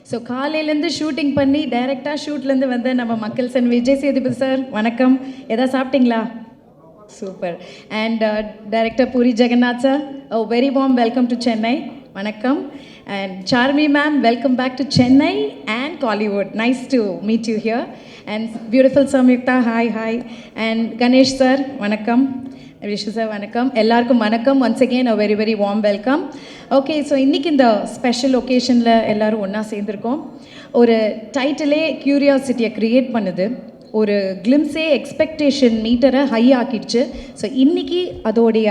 So காலையிலேருந்து shooting பண்ணி டைரெக்டாக ஷூட்லேருந்து வந்த நம்ம மக்கள் சென் விஜய் சேதுபதி சார் வணக்கம். எதாவது சாப்பிட்டீங்களா? Super. And director Puri Jagannadh sir, very warm welcome to Chennai. வணக்கம். And Charmi ma'am, welcome back to Chennai and Collywood. Nice to meet you here. And beautiful Samyukta, hi. And Ganesh sir, vanakkam. Vishu sir, vanakkam. Ellarkum vanakkam. Once again, a very warm welcome. Okay, so இன்னைக்கு இந்த special ஒகேஷனில் எல்லோரும் ஒன்றா சேர்ந்துருக்கோம். ஒரு டைட்டிலே க்யூரியாசிட்டியை create பண்ணுது, ஒரு கிளிம்ஸே expectation மீட்டரை high ஆக்கிடுச்சு. So இன்றைக்கி அதோடைய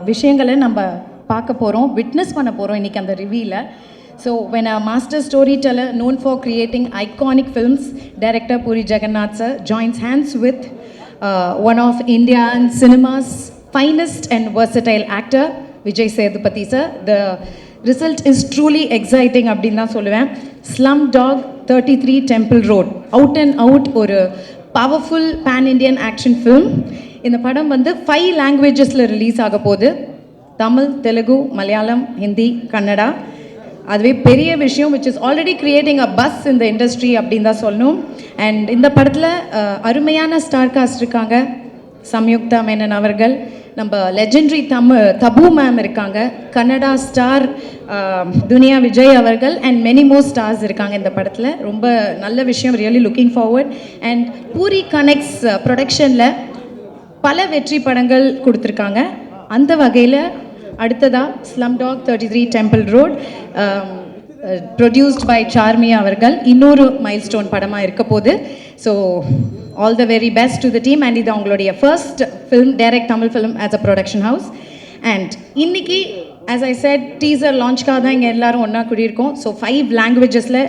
விஷயங்களை நம்ம பார்க்க போகிறோம், விட்னஸ் பண்ண போகிறோம் இன்றைக்கி அந்த ரிவ்யூவில். So when a master storyteller known for creating iconic films, director Puri Jagannath sir joins hands with one of Indian cinema's finest and versatile actor, Vijay Sethupathi sir. The result is truly exciting அப்படின்னு தான் சொல்லுவேன். Slumdog 33 Temple Road, out and out ஒரு powerful pan Indian action film. இந்த படம் வந்து 5 லாங்குவேஜஸில் release ஆக போகுது. தமிழ், தெலுங்கு, மலையாளம், ஹிந்தி, கன்னடா. அதுவே பெரிய விஷயம், which is already creating a bus இந்த இண்டஸ்ட்ரி அப்படின்னு தான் சொல்லணும். அண்ட் இந்த படத்தில் அருமையான ஸ்டார் காஸ்ட் இருக்காங்க. சம்யுக்தா மேனன் அவர்கள், நம்ம லெஜெண்டரி தபு மேம் இருக்காங்க, கன்னடா ஸ்டார் துனியா விஜய் அவர்கள், அண்ட் மெனி மோர் ஸ்டார்ஸ் இருக்காங்க இந்த படத்தில். ரொம்ப நல்ல விஷயம், really looking forward. And Puri connects ப்ரொடக்ஷனில் பல வெற்றி படங்கள் கொடுத்துருக்காங்க. அந்த வகையில் அடுத்ததாக Slumdog 33 temple road produced by Charmi அவர்கள் இன்னொரு மைல்ஸ்டோன் படமாக இருக்க போகுது. So all the very best to the team. And இது அவங்களுடைய first film, direct Tamil film as a production house. And இன்னைக்கு ஆஸ் ஐ செட் டீசர் லான்ச்காக தான் இங்கே எல்லோரும் ஒன்றா கூடியிருக்கோம். ஸோ 5 லாங்குவேஜஸில்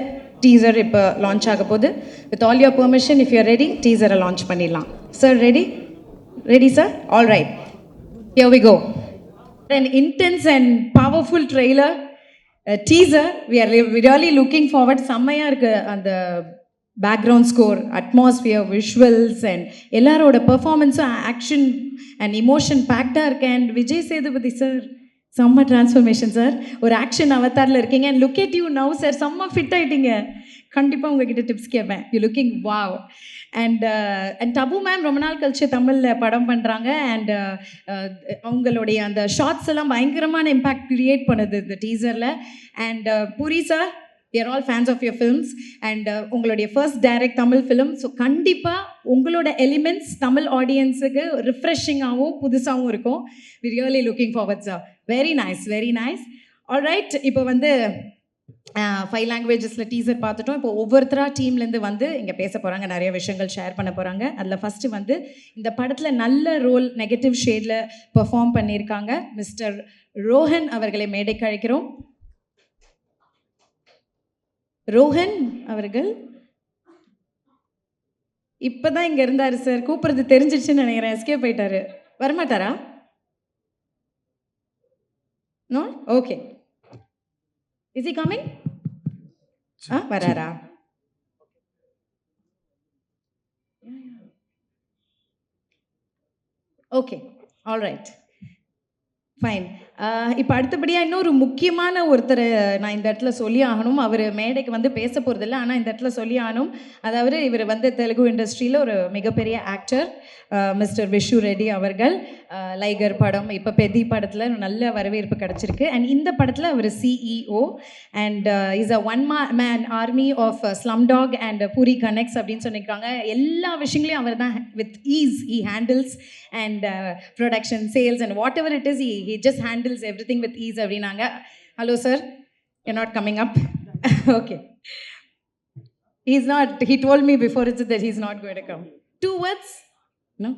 டீசர் இப்போ லான்ச் ஆக போகுது. With all your permission, if you're ready, டீசரை லான்ச் பண்ணிடலாம். Sir ready sir? All right, here we go. An intense and powerful trailer, a teaser. We are really looking forward. செம்மையா இருக்கு அந்த background score, atmosphere, visuals and எல்லாரோட பெர்ஃபார்மன்ஸும் action and emotion பேக்டாக இருக்கு. அண்ட் விஜய் சேதுபதி சார் செம்ம டிரான்ஸ்ஃபர்மேஷன் சார், ஒரு action அவதாரில் இருக்கீங்க. And look at you now sir, செம்ம ஃபிட் ஆகிட்டீங்க. கண்டிப்பாக உங்ககிட்ட டிப்ஸ் கேட்பேன். You looking wow. And Tabu ma'am ரொம்ப நாள் கழிச்சு தமிழில் படம் பண்ணுறாங்க. அண்ட் அவங்களுடைய அந்த ஷார்ட்ஸ் எல்லாம் பயங்கரமான இம்பேக்ட் க்ரியேட் பண்ணுது இந்த டீசரில். And Puri sir, we are all fans of your films and உங்களுடைய first direct Tamil film. So கண்டிப்பாக உங்களோட எலிமெண்ட்ஸ் தமிழ் ஆடியன்ஸுக்கு ரிஃப்ரெஷிங்காகவும் புதுசாகவும் இருக்கும். we really looking forward sir. very nice. all right, இப்போ வந்து 5 லாங்குவேஜஸில் டீசர் பார்த்துட்டோம். இப்போ ஒவ்வொருத்தராக டீம்லேருந்து வந்து இங்கே பேச போகிறாங்க, நிறைய விஷயங்கள் ஷேர் பண்ண போகிறாங்க. அதில் ஃபஸ்ட்டு வந்து இந்த படத்தில் நல்ல ரோல் நெகட்டிவ் ஷேடில் பெர்ஃபார்ம் பண்ணியிருக்காங்க மிஸ்டர் ரோஹன் அவர்களை மேடைக்கு அழைக்கிறோம். ரோஹன் அவர்கள் இப்போதான் இங்கே இருந்தார் சார், கூப்பிட்றது தெரிஞ்சிடுச்சுன்னு நினைக்கிறேன். எஸ்கேப் போயிட்டாரு, வரமாட்டாரா? No, okay. Is he coming? வராரா? Okay, all right, fine. இப்போ அடுத்தபடியாக இன்னொரு முக்கியமான ஒருத்தர் நான் இந்த இடத்துல சொல்லி ஆகணும். அவர் மேடைக்கு வந்து பேச போகிறதில்ல, ஆனால் இந்த இடத்துல சொல்லி ஆகணும். அதாவது இவர் வந்து தெலுங்கு இண்டஸ்ட்ரியில் ஒரு மிகப்பெரிய ஆக்டர், மிஸ்டர் விஷு ரெட்டி அவர்கள். லைகர் படம், இப்போ பெதி படத்தில் நல்ல வரவேற்பு கிடச்சிருக்கு. அண்ட் இந்த படத்தில் அவர் CEO and is a one man army of slumdog and Puri connects அப்படின்னு சொல்லியிருக்காங்க. எல்லா விஷயங்களையும் அவர் தான் with ease he handles. And production, sales and whatever it is, he just handles everything with ease அப்படினாங்க. Hello sir, you're not coming up? Okay, he's not, he told me before it that he's not going to come. 2 words? No?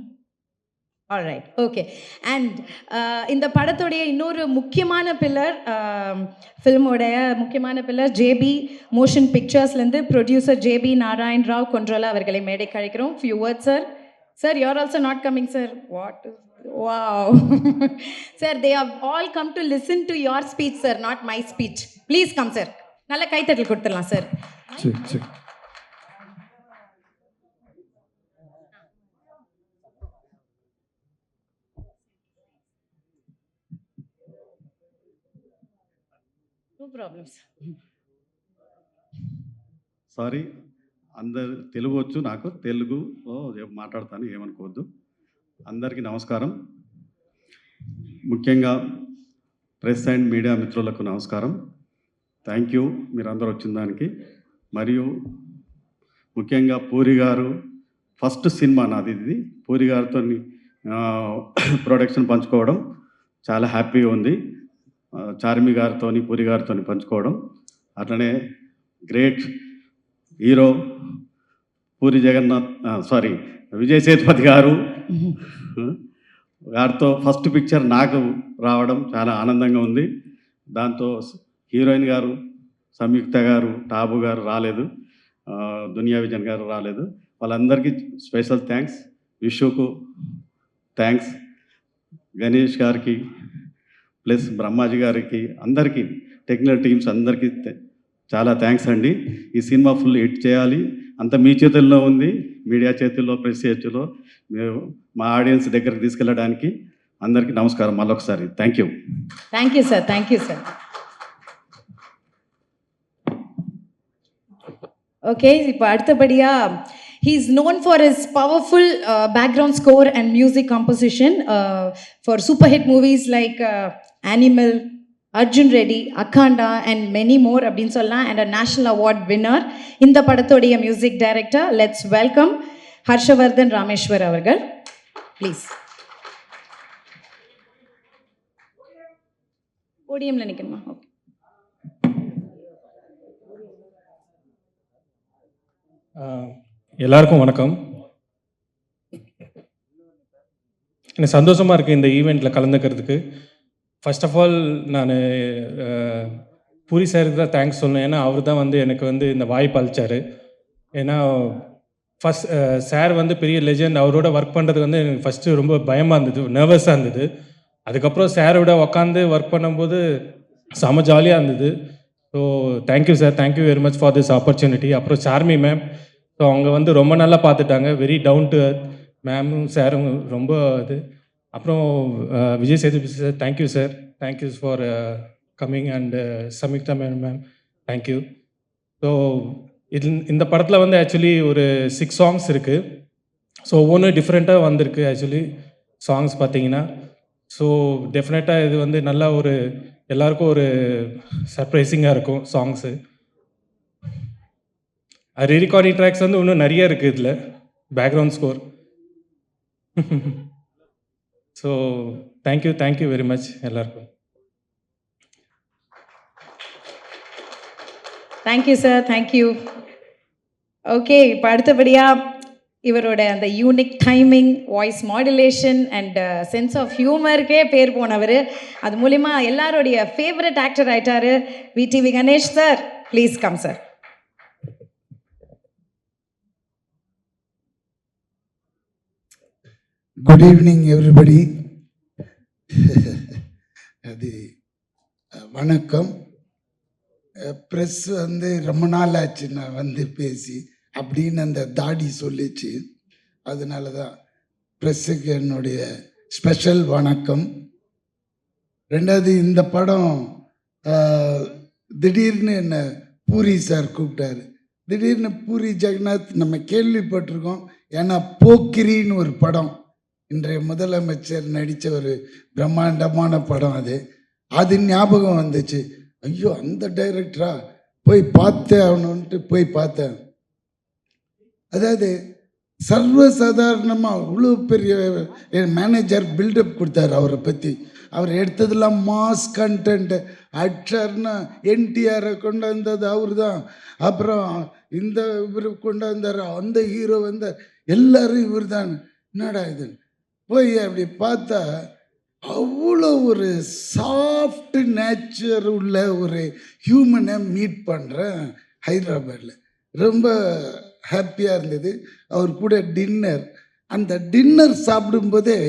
all right, okay. And இந்த படத்தோடைய இன்னொரு முக்கியமான pillar, ஃபில்மோடைய முக்கியமான pillar JP motion பிக்சர்ஸ்லேருந்து producer JP Narayan Rao Kondrolla அவர்களை மேடைக்கு அழைக்கிறோம். few words sir. Sir, you're also not coming sir. What? Wow. Sir, they have all come to listen to your speech sir, not my speech. Please come sir. நல்ல கைத்தட்டல் கொடுத்துடலாம் sir. சரி. No problems. Sorry, అందరు తెలుగు వచ్చు, నాకు తెలుగులో మాట్లాడతాను, ఏమనుకోవద్దు. అందరికీ నమస్కారం. ముఖ్యంగా ప్రెస్ అండ్ మీడియా మిత్రులకు నమస్కారం. థ్యాంక్ యూ మీరందరూ వచ్చిన దానికి. మరియు ముఖ్యంగా పూరి గారు ఫస్ట్ సినిమా నాది, ఇది పూరి గారితో ప్రొడక్షన్ పంచుకోవడం చాలా హ్యాపీగా ఉంది. చార్మి గారితో, పూరి గారితో పంచుకోవడం. అట్లనే గ్రేట్ హీరో పూరి జగన్నాథ్, విజయ్ సేతుపతి గారితో ఫస్ట్ పిక్చర్ నాకు రావడం చాలా ఆనందంగా ఉంది. దాంతో హీరోయిన్ గారు సంయుక్త గారు, టాబు గారు రాలేదు, దునియా విజన్ గారు రాలేదు. వాళ్ళందరికీ స్పెషల్ థ్యాంక్స్. విషుకు థ్యాంక్స్, గణేష్ గారికి ప్లస్ బ్రహ్మాజీ గారికి, అందరికీ టెక్నికల్ టీమ్స్ అందరికీ చాలా థ్యాంక్స్ అండి. ఈ సినిమా ఫుల్ హిట్ చేయాలి, అంత మీ చేతుల్లో ఉంది, మీడియా చేతుల్లో, ప్రెస్ చేతుల్లో. మేము మా ఆడియన్స్ దగ్గరికి తీసుకెళ్ళడానికి అందరికీ నమస్కారం మళ్ళొకసారి. Thank you. Thank you sir. Thank you sir. Okay, இப்போ அடுத்தபடியாக he is known for his powerful background score and music composition for super hit movies like Animal, Arjun Reddy, Akhanda and many more அப்படின்னு சொல்லலாம். and a national award winner. இந்த படத்தோடைய music director, let's welcome Harshavardhan Rameshwar அவர்கள். Please போடியம்ல நிற்கணுமா? Okay. எல்லாருக்கும் வணக்கம். எனக்கு சந்தோஷமாக இருக்குது இந்த ஈவெண்ட்டில் கலந்துக்கிறதுக்கு. ஃபர்ஸ்ட் ஆஃப் ஆல் நான் பூரி சாருக்கு தான் தேங்க்ஸ் சொல்லணும். ஏன்னா அவர் தான் எனக்கு இந்த வாய்ப்பு அளித்தார். ஏன்னா ஃபஸ்ட் சார் பெரிய லெஜெண்ட். அவரோட ஒர்க் பண்ணுறது எனக்கு ஃபஸ்ட்டு ரொம்ப பயமாக இருந்தது, நர்வஸாக இருந்தது. அதுக்கப்புறம் சாரோட உட்காந்து ஒர்க் பண்ணும்போது செம ஜாலியாக இருந்தது. So thank you sir, thank you very much for this opportunity. அப்புறம் சார்மி மேம், ஸோ அவங்க ரொம்ப நல்லா பார்த்துட்டாங்க, வெரி டவுன் டு அர்த். மேமும் சாரும் ரொம்ப இது. அப்புறம் Vijay Sethupathi sir, thank you sir, thank you for coming. And Samyuktha ma'am, thank you. So இந்த படத்தில் ஆக்சுவலி ஒரு 6 சாங்ஸ் இருக்குது. ஸோ ஒவ்வொன்று டிஃப்ரெண்ட்டாக வந்திருக்கு ஆக்சுவலி சாங்ஸ் பார்த்தீங்கன்னா. ஸோ டெஃபினட்டாக இது நல்லா ஒரு எல்லாருக்கும் ஒரு சர்ப்ரைசிங்காக இருக்கும் சாங்ஸு. ரீரெக்கார்டிங் ட்ராக்ஸ் இன்னும் நிறைய இருக்குது இதில், background score. So thank you very much எல்லாருக்கும். Thank you sir, thank you. ஓகே, இப்போ அடுத்தபடியாக இவரோட அந்த unique timing, voice modulation and sense of ஹியூமருக்கே பேர் போனவர். அது மூலிமா எல்லாருடைய ஃபேவரட் ஆக்டர் ஆயிட்டாரு. VTV Ganesh sir, please come sir. Good evening everybody. அது வணக்கம். ப்ரெஸ் ரொம்ப நாள் ஆச்சு நான் பேசி அப்படின்னு அந்த தாடி சொல்லிச்சு. அதனால தான் ப்ரெஸ்ஸுக்கு என்னுடைய ஸ்பெஷல் வணக்கம். ரெண்டாவது, இந்த படம் திடீர்னு என்னை பூரி சார் கூப்பிட்டாரு. திடீர்னு பூரி ஜெகநாத் நம்ம கேள்விப்பட்டிருக்கோம். ஏன்னா போக்கிரின்னு ஒரு படம், இன்றைய முதலமைச்சர் நடித்த ஒரு பிரம்மாண்டமான படம், அது ஞாபகம் வந்துச்சு. ஐயோ, அந்த டைரக்டரா, போய் பார்த்தேன் ஆகணுன்ட்டு போய் பார்த்தேன். அதாவது சர்வசாதாரணமாக அவ்வளோ பெரிய என் மேனேஜர் பில்டப் கொடுத்தாரு அவரை பற்றி. அவர் எடுத்ததெல்லாம் மாஸ் கண்டென்ட். ஆக்டர்னா என்டிஆரை கொண்டு வந்தது அவர் தான். அப்புறம் இந்த இவர் கொண்டு வந்தார், அந்த ஹீரோ வந்தார், எல்லாரும் இவர் தான். என்னடா இது, போய் அப்படி பார்த்தா அவ்வளோ ஒரு சாஃப்ட் நேச்சர் உள்ள ஒரு ஹியூமனை மீட் பண்ணுறேன் ஹைதராபாத்தில். ரொம்ப ஹாப்பியாக இருந்தது. அவர் கூட டின்னர், அந்த டின்னர் சாப்பிடும்போதே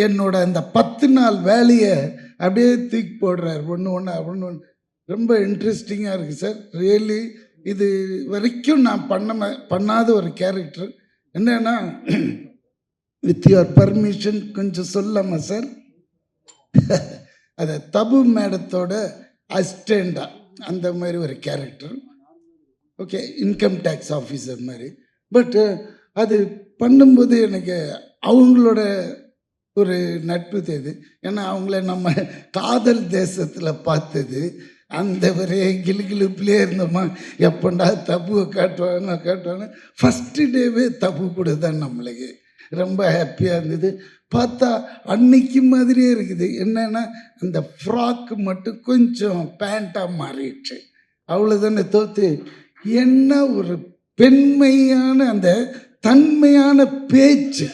என்னோட அந்த 10 நாள் வேலையை அப்படியே தூக்கி போடுறார். ஒன்று ரொம்ப இன்ட்ரெஸ்டிங்காக இருக்குது சார். ரியலி இது வரைக்கும் நான் பண்ணாத ஒரு கேரக்டர். என்னன்னா, வித் யுவர் பர்மிஷன் கொஞ்சம் சொல்லாமா சார்? அதை தபு மேடத்தோட அசிஸ்டண்டா அந்த மாதிரி ஒரு character. Okay income tax officer மாதிரி. பட் அது பண்ணும்போது எனக்கு அவங்களோட ஒரு நட்பு தேது. ஏன்னா அவங்கள நம்ம காதல் தேசத்தில் பார்த்தது. அந்த ஒரே கிளுகிளுப்புலேயே இருந்தோமா, எப்பண்டா தப்புவை காட்டுவாங்க. ஃபஸ்ட்டு டேவே தப்பு கூட தான் நம்மளுக்கு ரொம்ப ஹாப்பியாக இருந்தது. பார்த்தா அன்னைக்கு மாதிரியே இருக்குது. என்னென்னா அந்த ஃப்ராக்கு மட்டும் கொஞ்சம் பேண்ட்டாக மாறிடுச்சு, அவ்வளோதானே தோற்று. என்ன ஒரு பெண்மையான அந்த தன்மையான பேச்சு,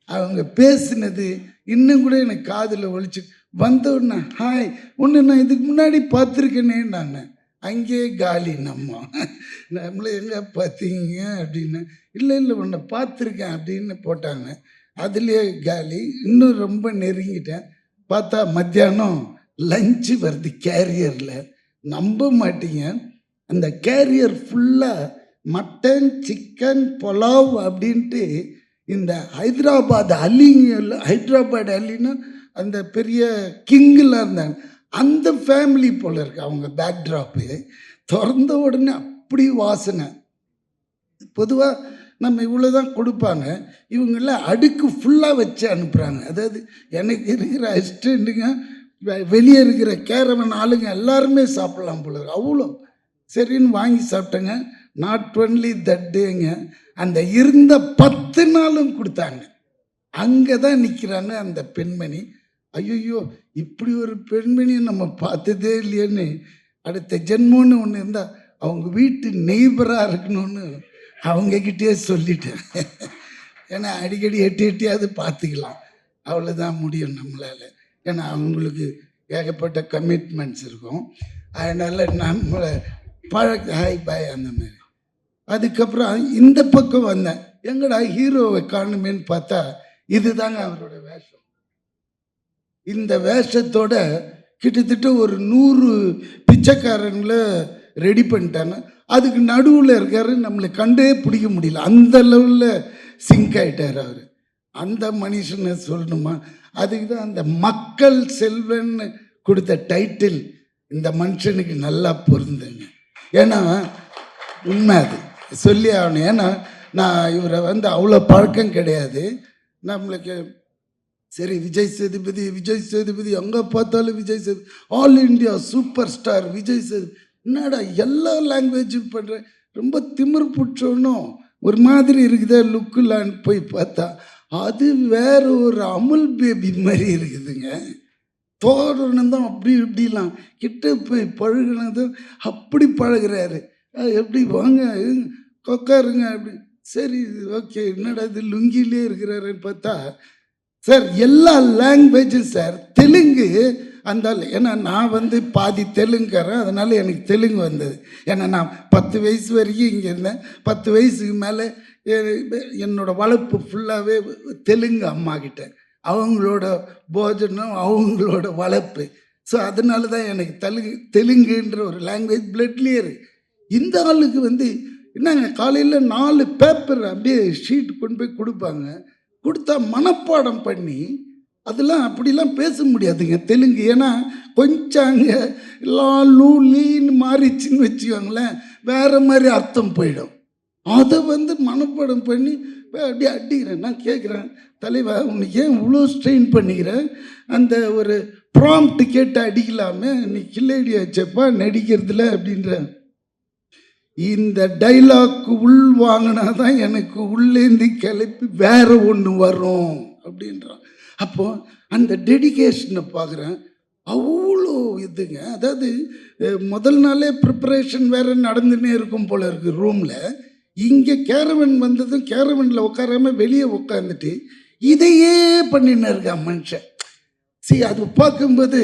அவங்க பேசினது இன்னும் கூட எனக்கு காதில் ஒழிச்சு வந்தோடனே, ஹாய் ஒன்று நான் இதுக்கு முன்னாடி பார்த்துருக்கேனே. நான் அங்கேயே காலி நம்மளை எங்கே பார்த்தீங்க அப்படின்னு. இல்லை உன்னை பார்த்துருக்கேன் அப்படின்னு போட்டாங்க. அதுலேயே காலி. இன்னும் ரொம்ப நெருங்கிட்டேன். பார்த்தா மத்தியானம் லஞ்சு வருது கேரியரில். நம்ப மாட்டீங்க, அந்த கேரியர் ஃபுல்லாக மட்டன் சிக்கன் புலாவ் அப்படின்ட்டு இந்த ஹைதராபாத் அலின்னா அந்த பெரிய கிங்கில் இருந்தாங்க, அந்த ஃபேமிலி போல் இருக்கு அவங்க பேக்ட்ராப்பு. திறந்த உடனே அப்படி வாசனை. பொதுவாக நம்ம இவ்வளோ தான் கொடுப்பாங்க, இவங்கெல்லாம் அடுக்கு ஃபுல்லாக வச்சு அனுப்புகிறாங்க. அதாவது எனக்கு இருக்கிற அசிஸ்டண்ட்டுங்க, வெளியே இருக்கிற கேரவன் ஆளுங்க எல்லாருமே சாப்பிட்லாம் போல இருக்கு. அவ்வளோ சரின்னு வாங்கி சாப்பிட்டேங்க. நாட் ஒன்லி தட் டேங்க, அந்த இருந்த 10 நாளும் கொடுத்தாங்க. அங்கே தான் நிற்கிறாங்க அந்த பெண்மணி. ஐயோ இப்படி ஒரு பெண்மணியை நம்ம பார்த்ததே இல்லையேன்னு, அடுத்த ஜென்மோன்னு ஒன்று இருந்தால் அவங்க வீட்டு நெய்பராக இருக்கணும்னு அவங்கக்கிட்டே சொல்லிட்டேன். ஏன்னா அடிக்கடி எட்டியாவது பார்த்துக்கலாம், அவ்வளோதான் முடியும் நம்மளால். ஏன்னா அவங்களுக்கு ஏகப்பட்ட கமிட்மெண்ட்ஸ் இருக்கும். அதனால் நம்மளை ஹாய் பாய் அந்த மாதிரி. அதுக்கப்புறம் இந்த பக்கம் வந்தேன், எங்கடா ஹீரோவை காணுமேன்னு பார்த்தா இதுதாங்க அவரோட வேஷம். இந்த வேஷத்தோட கிட்டத்தட்ட ஒரு 100 பிச்சைக்காரங்களை ரெடி பண்ணிட்டாங்க. அதுக்கு நடுவில் இருக்காரு, நம்மளை கண்டே பிடிக்க முடியல, அந்த லெவலில் சிங்க் ஆகிட்டார் அவர். அந்த மனுஷனை சொல்லணுமா, அதுக்கு தான் அந்த மக்கள் செல்வன்னு கொடுத்த டைட்டில் இந்த மனுஷனுக்கு நல்லா பொருந்துங்க. ஏன்னா உண்மை அது சொல்லி ஆகணும். ஏன்னா நான் இவரை அவ்வளோ பழக்கம் கிடையாது நம்மளுக்கு. சரி விஜய் சேதுபதி எங்கே பார்த்தாலும் Vijay Sethupathi, all India super star Vijay Sethupathi. என்னடா எல்லா லாங்குவேஜும் பண்ணுறேன், ரொம்ப திமிர் புற்றோன்னும் ஒரு மாதிரி இருக்குதே லுக்குலான்னு போய் பார்த்தா அது வேற ஒரு அமுல் பேபி மாதிரி இருக்குதுங்க. தோறணும் தான் அப்படி இப்படிலாம் கிட்ட போய் பழகினதும் அப்படி பழகிறாரு. எப்படி வாங்க உட்காருங்க அப்படி. சரி ஓகே, என்னடா இது லுங்கிலே இருக்கிறாருன்னு பார்த்தா சார் எல்லா லாங்குவேஜும் சார். தெலுங்கு அந்த, ஏன்னா நான் பாதி தெலுங்குறேன், அதனால் எனக்கு தெலுங்கு வந்தது. ஏன்னா நான் 10 வயசு வரைக்கும் இங்கே இருந்தேன். 10 வயசுக்கு மேலே என்னோடய வளர்ப்பு ஃபுல்லாகவே தெலுங்கு அம்மா கிட்ட, அவங்களோட போஜனம் அவங்களோட வளர்ப்பு. ஸோ அதனால தான் எனக்கு தெலுங்குன்ற ஒரு லாங்குவேஜ் பிளட்லேயே இருக்குது. இந்த ஆளுக்கு என்னங்க காலையில் 4 பேப்பர் அப்படியே ஷீட் கொண்டு போய் கொடுப்பாங்க. கொடுத்தா மனப்பாடம் பண்ணி அதெல்லாம் அப்படிலாம் பேச முடியாதுங்க தெலுங்கு. ஏன்னா கொஞ்சம் அங்கே லீன்னு மாறிச்சின்னு வச்சுக்கோங்களேன், வேறு மாதிரி அர்த்தம் போயிடும். அதை மனப்பாடம் பண்ணி அப்படியே அடிக்கிறேன். நான் கேட்குறேன், தலைவா உனக்கு ஏன் இவ்வளோ ஸ்ட்ரெயின் பண்ணிக்கிறேன், அந்த ஒரு ப்ராம்ப்ட் கேட்டு அடிக்கலாமே, நீ கில்லேடி ஆச்சப்பா நடிக்கிறதுல அப்படின்ற. இந்த டைலாக்கு உள் வாங்கினா தான் எனக்கு உள்ளேந்தி கிளப்பி வேற ஒன்று வரும் அப்படின்றான். அப்போ அந்த டெடிகேஷனை பார்க்குறேன், அவ்வளோ இதுங்க. அதாவது முதல் நாளே ப்ரிப்பரேஷன் வேறு நடந்துன்னே இருக்கும் போல இருக்குது ரூமில். இங்கே கேரவன் வந்ததும் கேரவனில் உட்காராமல் வெளியே உட்காந்துட்டு இதையே பண்ணின்னு இருக்கான் மனுஷன். சரி, அது பார்க்கும்போது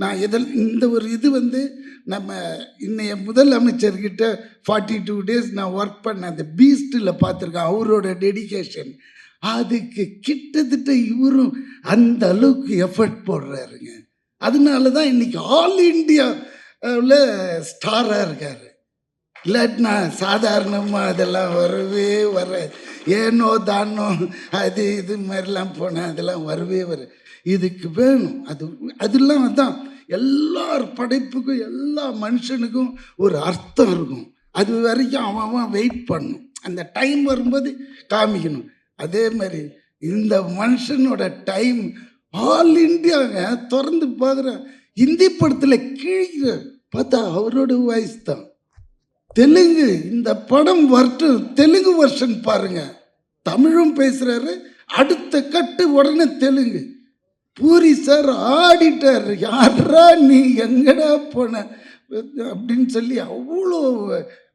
நான் இந்த ஒரு இது நம்ம இன்னைய முதலமைச்சர்கிட்ட 42 days நான் ஒர்க் பண்ண அந்த பீஸ்டில் பார்த்துருக்கேன். அவரோட டெடிகேஷன் அதுக்கு கிட்டத்தட்ட இவரும் அந்த அளவுக்கு எஃபர்ட் போடுறாருங்க. அதனால தான் இன்னைக்கு ஆல் இண்டியாவில் ஸ்டாராக இருக்கார். இல்லாட்டினா சாதாரணமாக அதெல்லாம் வரவே ஏனோ தானோ அது இது மாதிரிலாம் போனால் அதெல்லாம் வரவே இதுக்கு வேணும். அதெல்லாம் தான் எல்லார் படைப்புக்கும் எல்லா மனுஷனுக்கும் ஒரு அர்த்தம் இருக்கும். அது வரைக்கும் அவன் வெயிட் பண்ணும். அந்த டைம் வரும்போது காமிக்கணும். அதே மாதிரி இந்த மனுஷனோட டைம் ஆல் இண்டியாங்க திறந்து பார்க்குறேன். ஹிந்தி படத்தில் கீழே பார்த்தா அவரோட வாய்ஸ் தான். தெலுங்கு இந்த படம் வரட்டும், தெலுங்கு வெர்ஷன் பாருங்க. தமிழும் பேசுகிறாரு, அடுத்த கட்டு உடனே தெலுங்கு. பூரி சார் ஆடிட்டார். யாரா நீ எங்கடா போன அப்படின்னு சொல்லி அவ்வளோ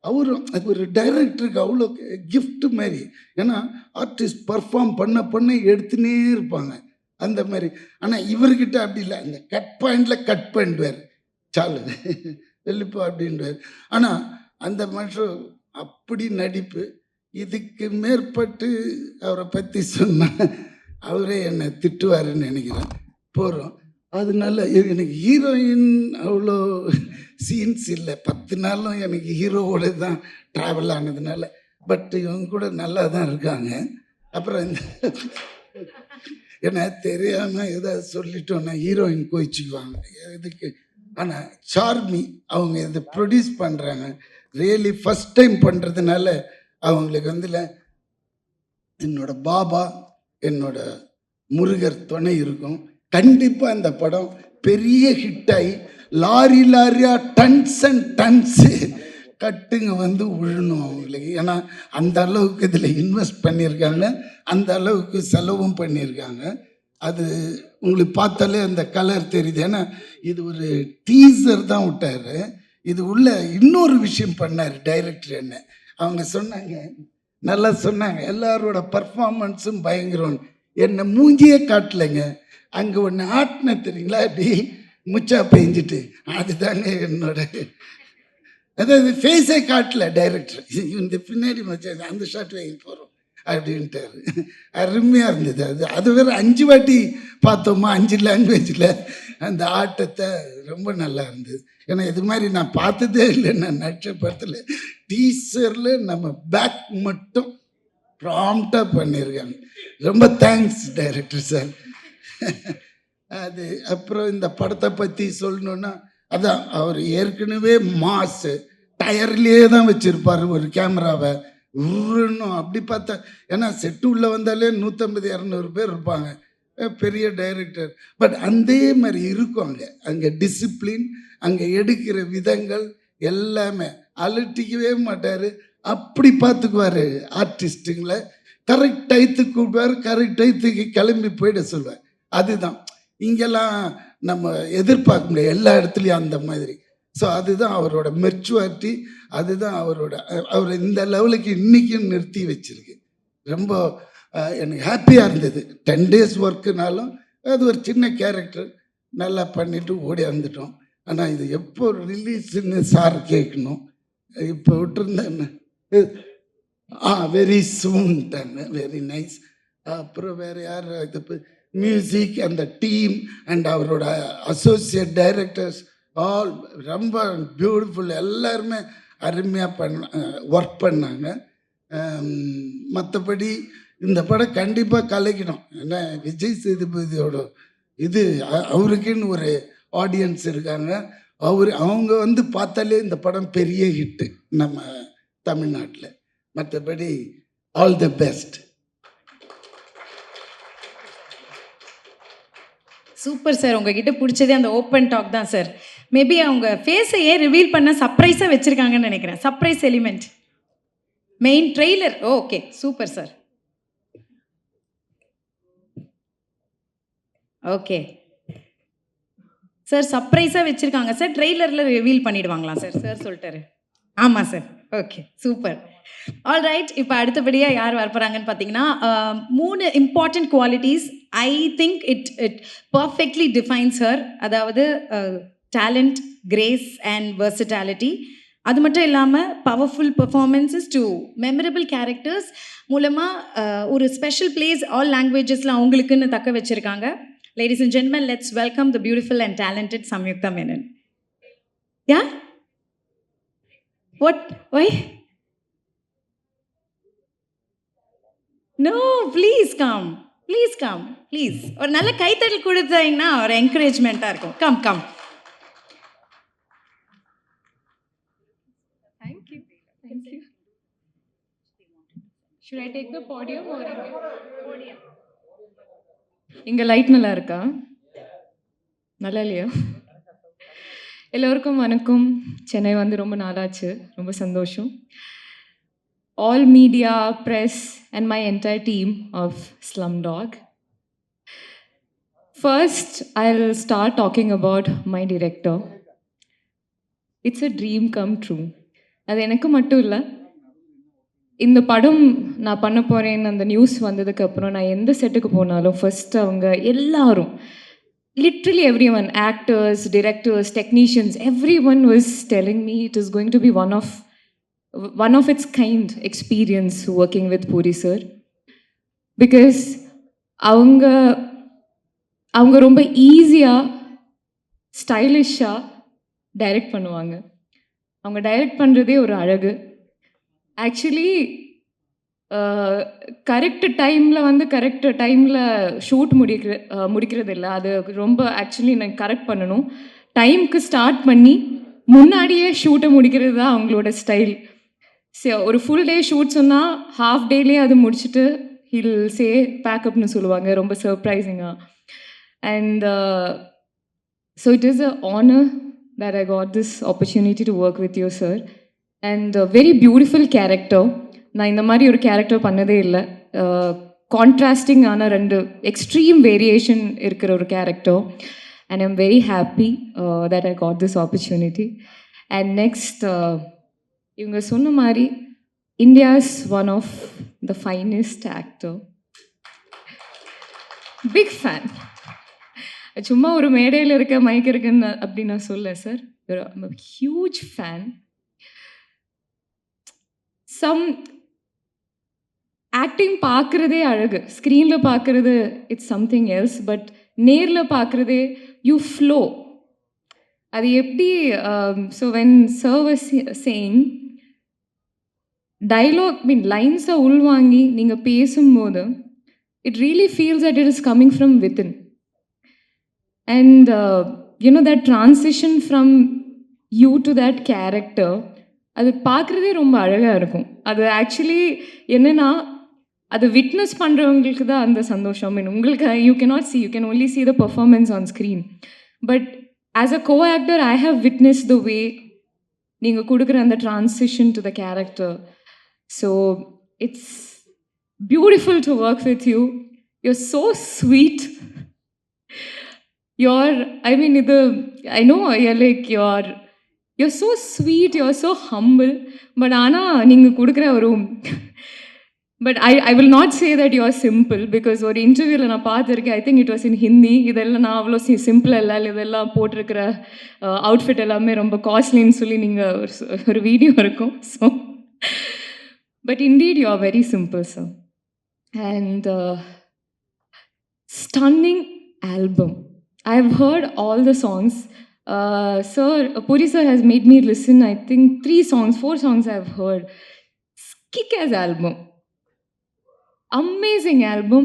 அவரும் அது ஒரு டைரக்டருக்கு அவ்வளோ கிஃப்ட் மாதிரி. ஏன்னா ஆர்டிஸ்ட் பர்ஃபார்ம் பண்ண எடுத்துனே இருப்பாங்க அந்த மாதிரி. ஆனால் இவர்கிட்ட அப்படி இல்லை. அந்த கட் பாயிண்டில் கட் பண்ணிடுவார், சாலு வெளிப்போ அப்படின்வார். ஆனால் அந்த மனுஷன் அப்படி நடிப்பு. இதுக்கு மேற்பட்டு அவரை பற்றி சொன்னால் அவரே என்னை திட்டுவாருன்னு நினைக்கிறேன். போகிறோம். அதனால எனக்கு ஹீரோயின் அவ்வளோ சீன்ஸ் இல்லை. 10 நாளும் எனக்கு ஹீரோவோட தான் ட்ராவல் ஆனதுனால. பட் இவங்க கூட நல்லா தான் இருக்காங்க. அப்புறம் இந்த ஏன்னா தெரியாமல் ஏதாவது சொல்லிட்டோன்னா ஹீரோயின் கோச்சிக்குவாங்க எதுக்கு. ஆனால் சார்மி அவங்க இதை ப்ரொடியூஸ் பண்ணுறாங்க. ரியலி ஃபஸ்ட் டைம் பண்ணுறதுனால அவங்களுக்கு வந்துல என்னோட பாபா என்னோட முருகர் துணை இருக்கும். கண்டிப்பாக இந்த படம் பெரிய ஹிட்டாகி லாரியா டன்ஸ் அண்ட் டன்ஸு கட்டுங்க வந்து விழணும் அவங்களுக்கு. ஏன்னா அந்த அளவுக்கு இதில் இன்வெஸ்ட் பண்ணியிருக்காங்க, அந்த அளவுக்கு செலவும் பண்ணியிருக்காங்க. அது உங்களுக்கு பார்த்தாலே அந்த கலர் தெரியுது. ஏன்னா இது ஒரு டீசர் தான் விட்டார். இது உள்ள இன்னொரு விஷயம் பண்ணார் டைரக்டர். என்ன அவங்க சொன்னாங்க, நல்லா சொன்னாங்க, எல்லாரோட பர்ஃபார்மன்ஸும் பயங்கரம். என்னை மூஞ்சியே காட்டலைங்க. அங்கே ஒன்று ஆட்டின தெரியுங்களா, அப்படி முச்சா பெஞ்சிட்டு, அதுதாங்க என்னோட. அதாவது ஃபேஸே காட்டல டைரக்டர். இந்த பின்னாடி மச்சா அந்த ஷாட் வாங்கி போகிறோம் அப்படின்ட்டாரு. அருமையாக இருந்தது. அது வேறு 5 வாட்டி பார்த்தோமா, 5 லாங்குவேஜில் அந்த ஆட்டத்தை. ரொம்ப நல்லா இருந்தது. ஏன்னா இது மாதிரி நான் பார்த்ததே இல்லை. நான் நடிச்ச படத்தில் டீசரில் நம்ம பேக் மட்டும் ப்ராம்ப்டாக பண்ணியிருக்காங்க. ரொம்ப தேங்க்ஸ் டைரக்டர் சார். அது அப்புறம் இந்த படத்தை பற்றி சொல்லணுன்னா, அதான் அவர் ஏற்கனவே மாசு டயர்லேயே தான் வச்சுருப்பார் ஒரு கேமராவை. உருணும் அப்படி பார்த்தா. ஏன்னா செட்டு உள்ளே வந்தாலே 150-200 பேர் இருப்பாங்க, பெரிய டைரக்டர். பட் அதே மாதிரி இருக்கும் அங்கே டிசிப்ளின், அங்கே எடுக்கிற விதங்கள் எல்லாமே. அலட்டிக்கவே மாட்டார், அப்படி பார்த்துக்குவார் ஆர்டிஸ்ட்டுங்களை. கரெக்ட் டயத்துக்கு கூப்பிடுவார், கரெக்ட் டயத்துக்கு கிளம்பி போயிட சொல்லுவார். அதுதான் இங்கெல்லாம் நம்ம எதிர்பார்க்க முடியாது எல்லா இடத்துலையும் அந்த மாதிரி. ஸோ அதுதான் அவரோட மெச்சுவாரிட்டி. அதுதான் அவர் இந்த லெவலுக்கு இன்றைக்கும் நிறுத்தி வச்சிருக்கு. ரொம்ப எனக்கு ஹாப்பியாக இருந்தது. 10 days ஒர்க்குனாலும் அது ஒரு சின்ன கேரக்டர் நல்லா பண்ணிவிட்டு ஓடி வந்துட்டோம். ஆனால் இது எப்போ ரிலீஸ்ன்னு சார் கேட்கணும். இப்போ விட்டுருந்தேன். Very soon done. Very nice. அப்புறம் வேறு யார், இது மியூசிக் அந்த டீம் அண்ட் அவரோட அசோசியேட் டைரக்டர்ஸ் ஆல் ரொம்ப பியூட்டிஃபுல். எல்லாருமே அருமையாக ஒர்க் பண்ணாங்க. மற்றபடி இந்த படம் கண்டிப்பாக கலைக்கணும். ஏன்னா விஜய் சேதுபதியோட இது அவருக்குன்னு ஒரு ஆடியன்ஸ் இருக்காங்க. அவங்க வந்து பார்த்தாலே இந்த படம் பெரிய ஹிட்டு நம்ம தமிழ்நாட்டில். மற்றபடி all the best. Super sir. உங்ககிட்ட பிடிச்சதே அந்த ஓப்பன் டாக் தான் சார். மேபி அவங்க ஃபேஸை ஏன் ரிவீல் பண்ண சர்ப்ரைஸாக வச்சுருக்காங்கன்னு நினைக்கிறேன். Surprise element main trailer. Okay, super sir. Okay sir, சர்ப்ரைஸாக வச்சுருக்காங்க சார். ட்ரெய்லரில் ரிவீல் பண்ணிடுவாங்களா சார்? சார் சொல்லிட்டாரு. ஆமாம் sir. Okay, super. All right. இப்போ அடுத்தபடியாக யார் வரப்போகிறாங்கன்னு பார்த்தீங்கன்னா, 3 important qualities I think it perfectly defines her. அதாவது டேலண்ட், கிரேஸ் அண்ட் வெர்சிட்டாலிட்டி. அது மட்டும் இல்லாமல் powerful performances to memorable characters மூலமாக ஒரு ஸ்பெஷல் பிளேஸ் ஆல் லாங்குவேஜஸில் அவங்களுக்குன்னு தக்க வச்சுருக்காங்க. Ladies and gentlemen, let's welcome the beautiful and talented Samyukta Menon. Yeah? What? Why? No, please come. Please come. Please. ஒரு நல்ல கைத்தட்டல் கொடுத்தீங்கன்னா ஒரு என்கரேஜ்மெண்ட்டாக இருக்கும். Come. Thank you. Thank you. Should I take the podium or podium? இங்கே light நல்லா இருக்கா? நல்லா இல்லையா? எல்லோருக்கும் வணக்கம். சென்னை வந்து ரொம்ப நாளாச்சு. ரொம்ப சந்தோஷம். All media, press and my entire team of Slumdog. First, I'll start talking about my director. It's a dream come true. அது எனக்கு மட்டும் இல்லை, இந்த படம் நான் பண்ண போகிறேன்னு அந்த நியூஸ் வந்ததுக்கப்புறம் நான் எந்த செட்டுக்கு போனாலும் ஃபர்ஸ்ட் அவங்க எல்லாரும், literally every one, actors, directors, technicians, every one was telling me it is going to be one of its kind experience working with Puri sir, because அவங்க ரொம்ப ஈஸியாக ஸ்டைலிஷாக டைரக்ட் பண்ணுவாங்க. அவங்க டைரக்ட் பண்ணுறதே ஒரு அழகு. ஆக்சுவலி கரெக்ட் டைமில் ஷூட் முடிக்கிறது இல்லை, அது ரொம்ப ஆக்சுவலி எனக்கு கரெக்ட் பண்ணணும். டைமுக்கு ஸ்டார்ட் பண்ணி முன்னாடியே ஷூட்டை முடிக்கிறது தான் அவங்களோட ஸ்டைல். ஒரு ஃபுல் டே ஷூட் சொன்னால் ஹாஃப் டேலேயே அது முடிச்சுட்டு ஹில் சே பேக்கப்னு சொல்லுவாங்க, ரொம்ப சர்ப்ரைசிங்காக. And so it is a honour that I got this opportunity to work with you, sir. And a very beautiful character. நான் இந்த மாதிரி ஒரு கேரக்டர் பண்ணதே இல்லை. கான்ட்ராஸ்டிங் ஆன ரெண்டு எக்ஸ்ட்ரீம் வேரியேஷன் இருக்கிற ஒரு character. And I'm very happy that I got this opportunity. And next, இவங்க சொன்ன மாதிரி India's one of the finest actor. Big fan. சும்மா ஒரு மேடையில் இருக்க மைக் இருக்குன்னு அப்படி நான் சொல்ல sir, huge fan. Some acting பார்க்குறதே அழகு, ஸ்க்ரீனில் பார்க்குறது இட்ஸ் சம்திங் எல்ஸ், பட் நேரில் பார்க்குறதே யூ ஃப்ளோ. அது எப்படி? So when sir was saying dialogue லைன்ஸை உள்வாங்கி நீங்கள் பேசும்போது it really feels that it is coming from within. And that transition from you to that character, அது பார்க்குறதே ரொம்ப அழகாக இருக்கும். அது ஆக்சுவலி என்னென்னா, அது விட்னஸ் பண்ணுறவங்களுக்கு தான் அந்த சந்தோஷம். உங்களுக்கு you cannot see, you can only see the performance on screen. But as a co actor I have witness the way நீங்கள் கொடுக்குற அந்த transition to the character. So it's beautiful to work with you. You're so sweet. I know you're so sweet, you're so humble, but ஆனால் நீங்கள் கொடுக்குற ஒரு but I will not say that you are simple, because ஒரு இன்டர்வியூவில் நான் பார்த்துருக்கேன், I think it was in Hindi, இதெல்லாம் நான் அவ்வளோ சிம்பிளாக இல்லை, இதெல்லாம் போட்டிருக்கிற அவுட்ஃபிட் எல்லாமே ரொம்ப காஸ்ட்லின்னு சொல்லி நீங்கள் ஒரு வீடியோ இருக்கும். So but indeed you are very simple sir. And stunning album. I've heard all the songs. Sir, Puri sir has made me listen, I think 4 songs I've heard. Kick-ass album. Amazing album.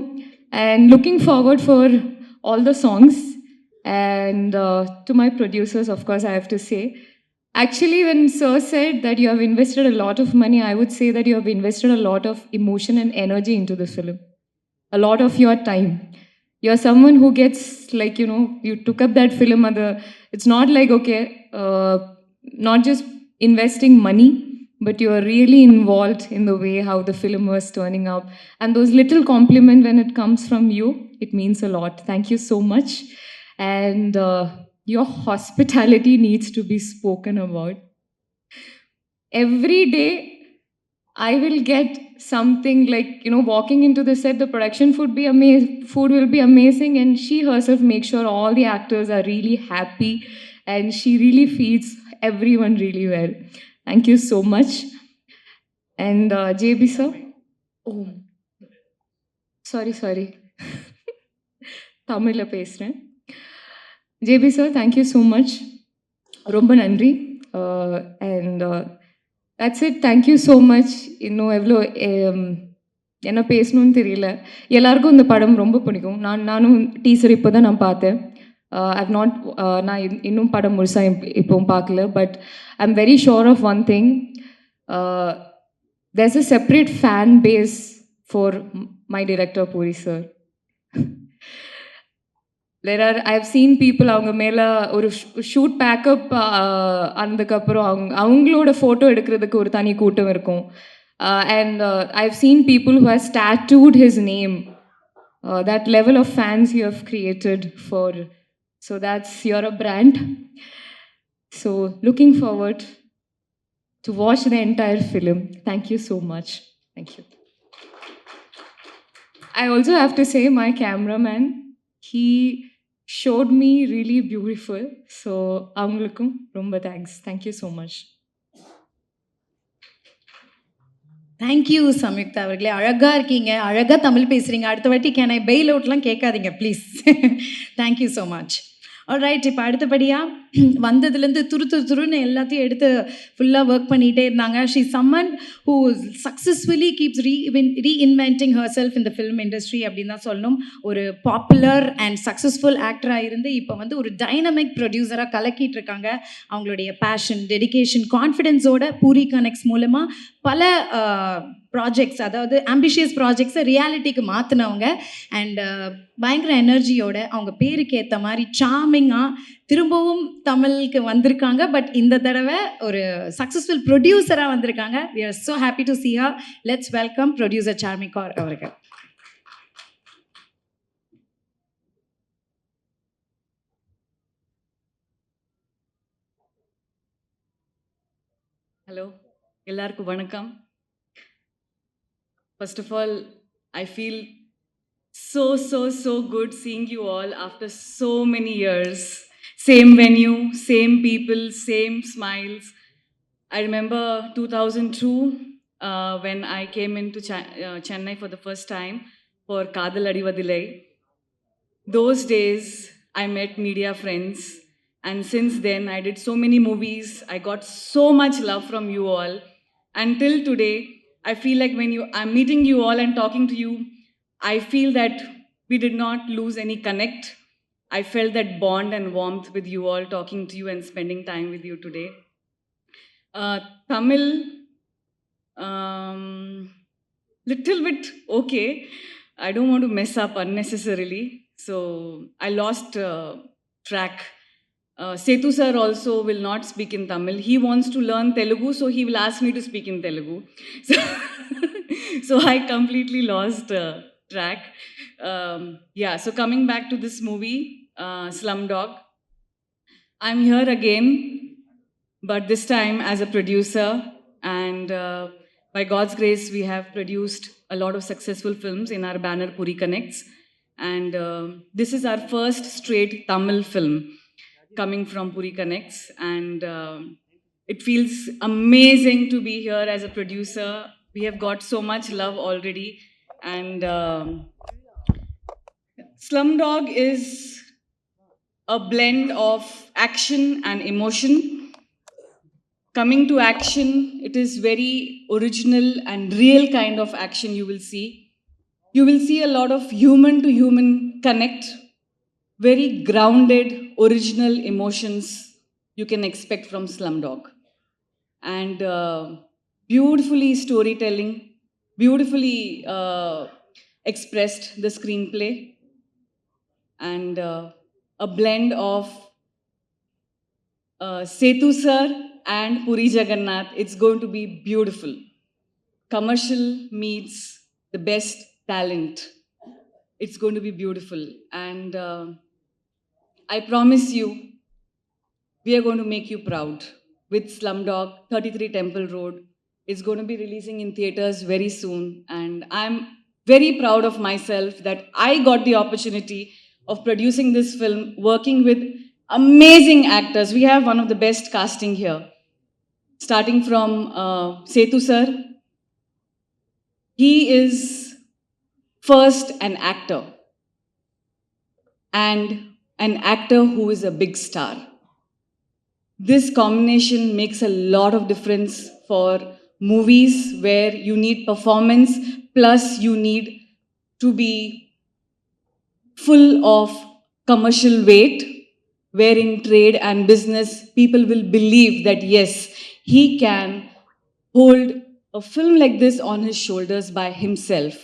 And looking forward for all the songs. And to my producers, of course, I have to say. Actually, when sir said that you have invested a lot of money, I would say that you have invested a lot of emotion and energy into the film. A lot of your time. You're someone who gets, you took up that film. It's not like, okay, not just investing money, but you are really involved in the way how the film was turning out. And those little compliments when it comes from you, it means a lot. Thank you so much. And your hospitality needs to be spoken about. Every day, I will get something like, walking into the set, the production food will be amazing, and she herself makes sure all the actors are really happy, and she really feeds everyone really well. Thank you so much. And JB sir, oh, sorry, Tamil la pesren. JB sir, thank you so much. Romba nandri. And that's it. Thank you so much. இன்னும் எவ்வளோ என்ன பேசணும்னு தெரியல. எல்லாருக்கும் இந்த படம் ரொம்ப பிடிக்கும். நானும் டீசர் இப்போ தான் நான் பார்த்தேன். நான் இன்னும் படம் முழுசாக இப்போவும் பார்க்கல. But I am very sure of one thing. there's a separate fan base for my director Puri sir. I've seen people அவங்க மேல ஒரு ஷூட் பேக்கப் ஆனதுக்கப்புறம் அவங்களோட ஃபோட்டோ எடுக்கிறதுக்கு ஒரு தனி கூட்டம் இருக்கும். And I've seen people who has tattooed his name. That level of fans you have created for, so you're a brand. So looking forward to watch the entire film. Thank you so much. Thank you. I also have to say my cameraman, he showed me really beautiful. So avungalukkum romba thanks. Thank you so much. Thank you Samyuktha அவர்களே, அழகாக இருக்கீங்க, அழகாக தமிழ் பேசுகிறீங்க. அடுத்த வாட்டி can I fail அவுட்லாம் கேட்காதீங்க please. Thank you so much. Alright, இப்போ அடுத்தபடியாக வந்ததுலேருந்து துருன்னு எல்லாத்தையும் எடுத்து ஃபுல்லாக ஒர்க் பண்ணிகிட்டே இருந்தாங்க. She someone who successfully keeps reinventing her self இந்த ஃபிலிம் இண்டஸ்ட்ரி அப்படின்னு தான் சொல்லணும். ஒரு பாப்புலர் அண்ட் சக்ஸஸ்ஃபுல் ஆக்டராக இருந்து இப்போ வந்து ஒரு டைனமிக் ப்ரொடியூசராக கலக்கிட்டு இருக்காங்க. அவங்களுடைய பேஷன், டெடிகேஷன், கான்ஃபிடென்ஸோட பூரி கனெக்ட்ஸ் மூலமாக பல ப்ராஜெக்ட்ஸ், அதாவது ஆம்பிஷியஸ் ப்ராஜெக்ட்ஸை ரியாலிட்டிக்கு மாற்றினவங்க. அண்ட் பயங்கர எனர்ஜியோட அவங்க பேருக்கு ஏற்ற மாதிரி சாமிங்காக திரும்பவும் தமிழுக்கு வந்திருக்காங்க. பட் இந்த தடவை ஒரு சக்ஸஸ்ஃபுல் ப்ரொடியூசராக வந்திருக்காங்க. We are so happy to see her. Let's welcome producer Charmme Kaur அவர்கள். Hello, எல்லாருக்கும் வணக்கம். First of all, I feel so good seeing you all after so many years. Same venue, same people, same smiles. I remember 2002 when I came into Chennai for the first time for Kadal Adivadilai. Those days I met media friends, and since then I did so many movies. I got so much love from you all. Until today, I feel like when I'm meeting you all and talking to you, I feel that we did not lose any connect. I felt that bond and warmth with you all, talking to you and spending time with you today. Tamil, little bit okay. I don't want to mess up unnecessarily, so I lost track. Sethu sir also will not speak in Tamil. He wants to learn Telugu, so he will ask me to speak in Telugu. So I completely lost track. Yeah, so coming back to this movie, Slumdog, I'm here again, but this time as a producer, and by God's grace, we have produced a lot of successful films in our banner Puri Connects, and this is our first straight Tamil film coming from Puri Connects, and it feels amazing to be here as a producer. We have got so much love already, and Slumdog is a blend of action and emotion. Coming to action, it is very original and real kind of action you will see. You will see a lot of human to human connect, very grounded, original emotions you can expect from Slumdog. And beautifully storytelling, beautifully expressed the screenplay, and a blend of Sethu sir and Puri Jagannath. It's going to be beautiful. Commercial meets the best talent. It's going to be beautiful. And I promise you, we are going to make you proud with Slumdog, 33 Temple Road. It's going to be releasing in theaters very soon. And I'm very proud of myself that I got the opportunity of producing this film, working with amazing actors. We have one of the best casting here. Starting from Sethu sir. He is first an actor, and an actor who is a big star. This combination makes a lot of difference for movies where you need performance, plus you need to be full of commercial weight, where in trade and business, people will believe that yes, he can hold a film like this on his shoulders by himself.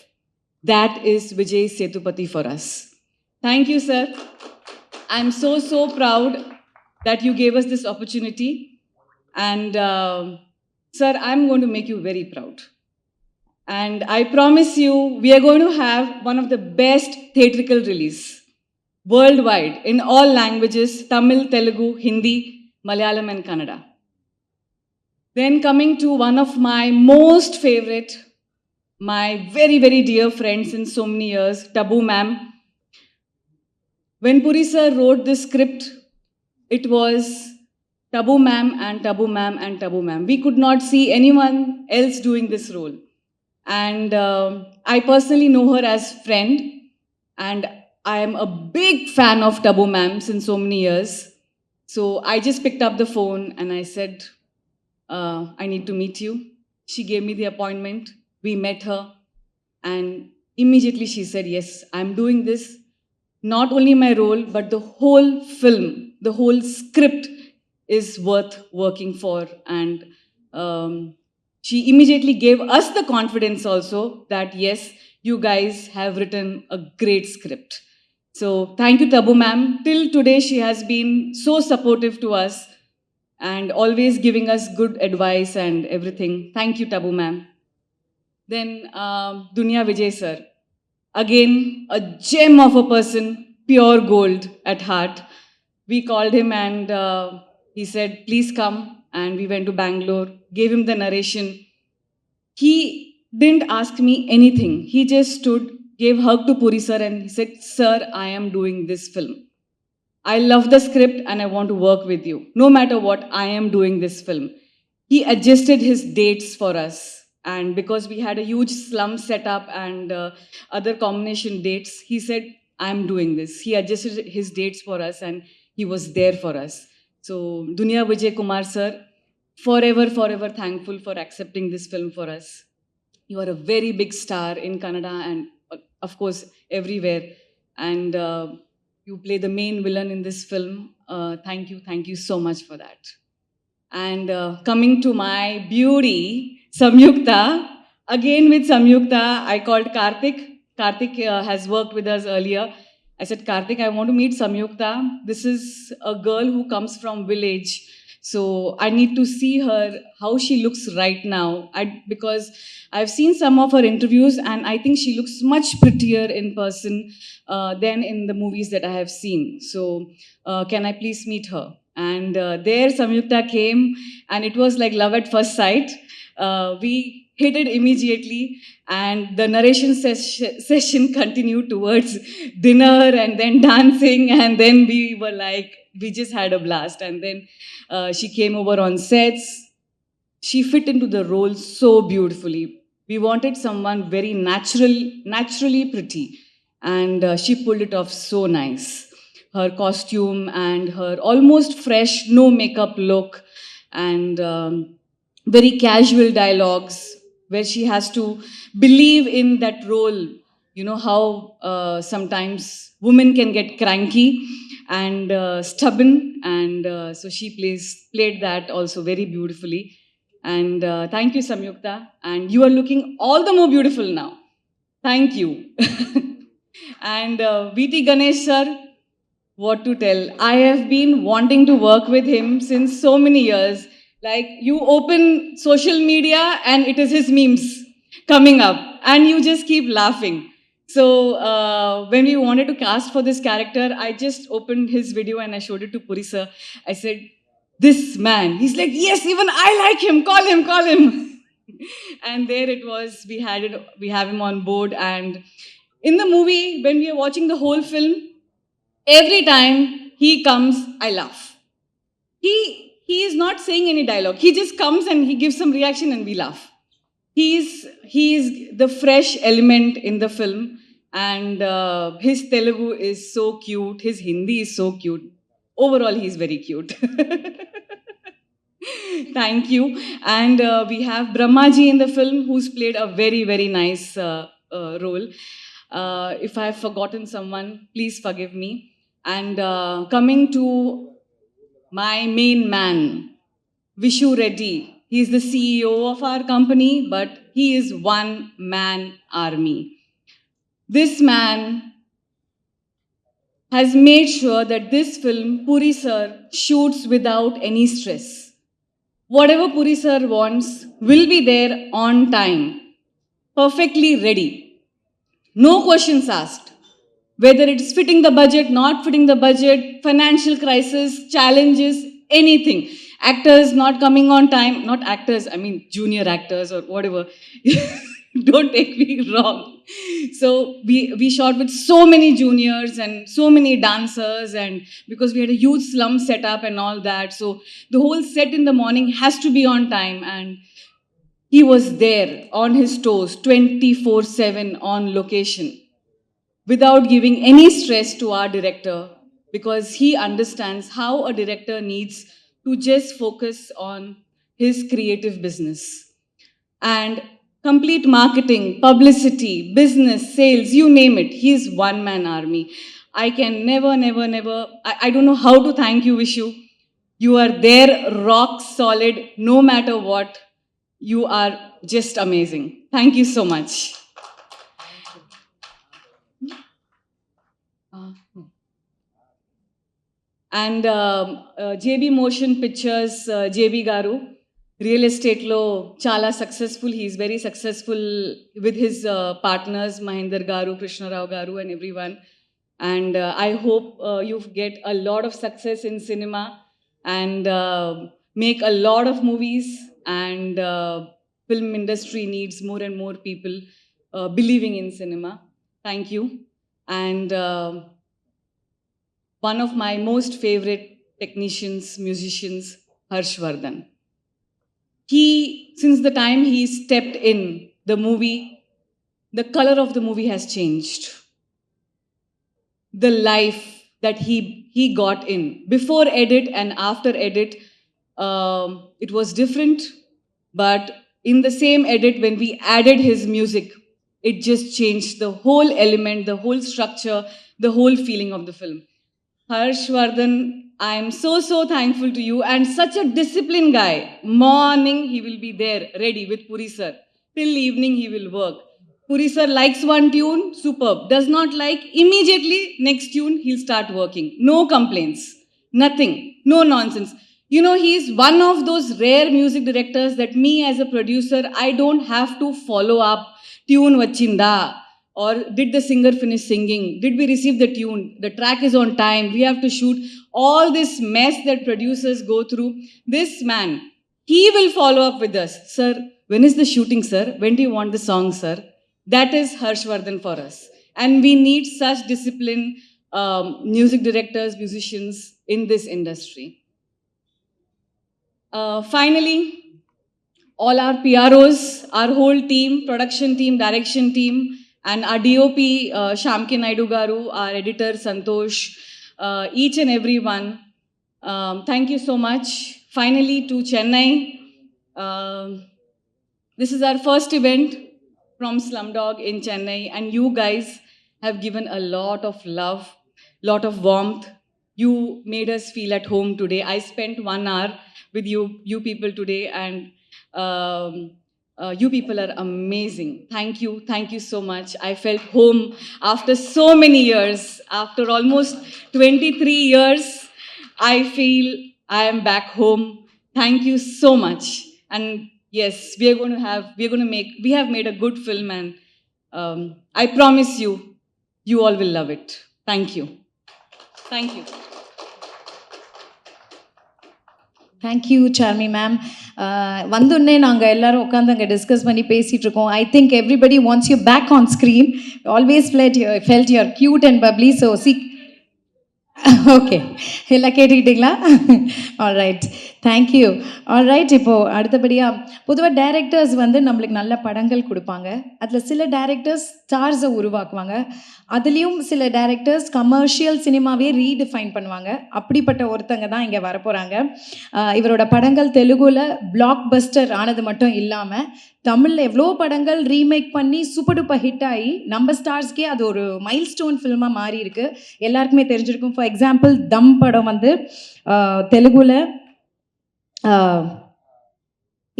That is Vijay Sethupathi for us. Thank you, sir. I'm so proud that you gave us this opportunity. And, sir, I'm going to make you very proud. And I promise you, we are going to have one of the best theatrical release worldwide in all languages, Tamil, Telugu, Hindi, Malayalam and Kannada. Then coming to one of my most favorite, my very dear friend since so many years, Tabu ma'am. When Puri sir wrote this script, it was Tabu ma'am and Tabu ma'am and Tabu ma'am. We could not see anyone else doing this role. And I personally know her as friend, and I am a big fan of Tabu ma'am since so many years. So I just picked up the phone and I said, I need to meet you. She gave me the appointment. We met her. And immediately she said, yes, I'm doing this. Not only my role, but the whole film, the whole script is worth working for. And she immediately gave us the confidence also that, yes, you guys have written a great script. So thank you, Tabu ma'am. Till today, she has been so supportive to us and always giving us good advice and everything. Thank you, Tabu ma'am. Then Dunya Vijay sir. Again, a gem of a person, pure gold at heart. We called him and he said, please come. And we went to Bangalore, gave him the narration. He didn't ask me anything. He just stood, gave hug to Puri sir and he said, sir, I am doing this film. I love the script and I want to work with you. No matter what, I am doing this film. He adjusted his dates for us. And because we had a huge slum setup and other combination dates, he said, I'm doing this. He adjusted his dates for us and he was there for us. So, Dunya Vijay Kumar sir, forever thankful for accepting this film for us. You are a very big star in Kannada and, of course, everywhere. And you play the main villain in this film. Thank you so much for that. And coming to my beauty, Samyukta. Again with Samyukta, I called Karthik. Karthik has worked with us earlier. I said, Karthik, I want to meet Samyukta. This is a girl who comes from village. So I need to see her, how she looks right now. Because I've seen some of her interviews and I think she looks much prettier in person than in the movies that I have seen. So can I please meet her? And there Samyukta came and it was like love at first sight. We hit it immediately and the narration session continued towards dinner and then dancing and then we were like, we just had a blast. And then she came over on sets. She fit into the role so beautifully. We wanted someone very naturally pretty and she pulled it off so nice. Her costume and her almost fresh, no makeup look and very casual dialogues where she has to believe in that role. You know how sometimes women can get cranky and stubborn and so she played that also very beautifully. And thank you, Samyukta. And you are looking all the more beautiful now. Thank you. And V.T. Ganesh sir, what to tell? I have been wanting to work with him since so many years. Like you open social media and it is his memes coming up and you just keep laughing. So when we wanted to cast for this character, I just opened his video and I showed it to Puri sir. I said, this man, he's like, yes, even I like him, call him. And there it was, we have him on board. And in the movie, when we are watching the whole film, every time he comes, I laugh. He is not saying any dialogue. He just comes and he gives some reaction and we laugh. He is the fresh element in the film and his Telugu is so cute. His Hindi is so cute. Overall, he's very cute. Thank you. And we have Brahmaji in the film who's played a very nice role. If I have forgotten someone, please forgive me. And coming to my main man, Vishu Reddy. He is the CEO of our company, but he is one-man army. This man has made sure that this film, Puri Sir, shoots without any stress. Whatever Puri Sir wants will be there on time, perfectly ready. No questions asked. Whether it's fitting the budget, not fitting the budget, financial crisis, challenges, anything. Actors not coming on time, not actors, I mean junior actors or whatever. Don't take me wrong. So we shot with so many juniors and so many dancers, and because we had a huge slum setup and all that, so the whole set in the morning has to be on time, and he was there on his toes 24/7 on location without giving any stress to our director, because he understands how a director needs to just focus on his creative business. And complete marketing, publicity, business, sales, you name it, he's one-man army. I can never, I don't know how to thank you, Vishu. You are there, rock solid, no matter what. You are just amazing. Thank you so much. And JB Motion Pictures, JB Garu, real estate lo chala successful. He is very successful with his partners, Mahinder Garu, Krishna Rao Garu, and everyone. And I hope you get a lot of success in cinema and make a lot of movies. And film industry needs more and more people believing in cinema. Thank you. And one of my most favorite technicians, musicians, Harshvardhan. He, since the time he stepped in the movie, the color of the movie has changed. The life that he got in. Before edit and after edit, it was different. But in the same edit, when we added his music, it just changed the whole element, the whole structure, the whole feeling of the film. Harshvardhan, I am so thankful to you, and such a disciplined guy. Morning he will be there ready with Puri Sir. Till evening he will work. Puri Sir likes one tune, superb. Does not like, immediately next tune he'll start working. No complaints, nothing, no nonsense. You know, he is one of those rare music directors that me as a producer, I don't have to follow up. Tune vachinda. Or did the singer finish singing? Did we receive the tune? The track is on time. We have to shoot. All this mess that producers go through. This man, he will follow up with us. Sir, when is the shooting, sir? When do you want the song, sir? That is Harshvardhan for us. And we need such disciplined music directors, musicians in this industry. Finally, all our PROs, our whole team, production team, direction team, and our DOP, Shamki Naidu Garu, our editor, Santosh, each and every one. Thank you so much. Finally, to Chennai. This is our first event from Slumdog in Chennai, and you guys have given a lot of love, lot of warmth. You made us feel at home today. I spent 1 hour with you people today, and you people are amazing. Thank you so much. I felt home after so many years. After almost 23 years, I feel I am back home. Thank you so much. And yes, we have made a good film, and I promise you, you all will love it. Thank you. Thank you. Thank you Charmme ma'am. வந்தோடனே நாங்கள் எல்லோரும் உட்காந்து அங்கே discuss பண்ணி பேசிகிட்டு இருக்கோம். I think everybody wants you back on screen. Always felt you're cute and bubbly. So okay, எல்லாம் கேட்டுக்கிட்டிங்களா? Alright, thank you. ஆல்ரைட், இப்போது அடுத்தபடியாக பொதுவாக டைரக்டர்ஸ் வந்து நம்மளுக்கு நல்ல படங்கள் கொடுப்பாங்க. அதில் சில டைரக்டர்ஸ் ஸ்டார்ஸை உருவாக்குவாங்க. அதுலேயும் சில டைரக்டர்ஸ் கமர்ஷியல் சினிமாவே ரீடிஃபைன் பண்ணுவாங்க. அப்படிப்பட்ட ஒருத்தங்க தான் இங்கே வரப்போகிறாங்க. இவரோட படங்கள் தெலுங்குல பிளாக் பஸ்டர் ஆனது மட்டும் இல்லாமல் தமிழில் எவ்வளோ படங்கள் ரீமேக் பண்ணி சூப்பர் டூப்பர் ஹிட் ஆகி நம்ம ஸ்டார்ஸ்க்கே அது ஒரு மைல் ஸ்டோன் ஃபில்மாக மாறி இருக்கு. எல்லாருக்குமே தெரிஞ்சிருக்கும். ஃபார் எக்ஸாம்பிள் தம் படம் வந்து தெலுங்குல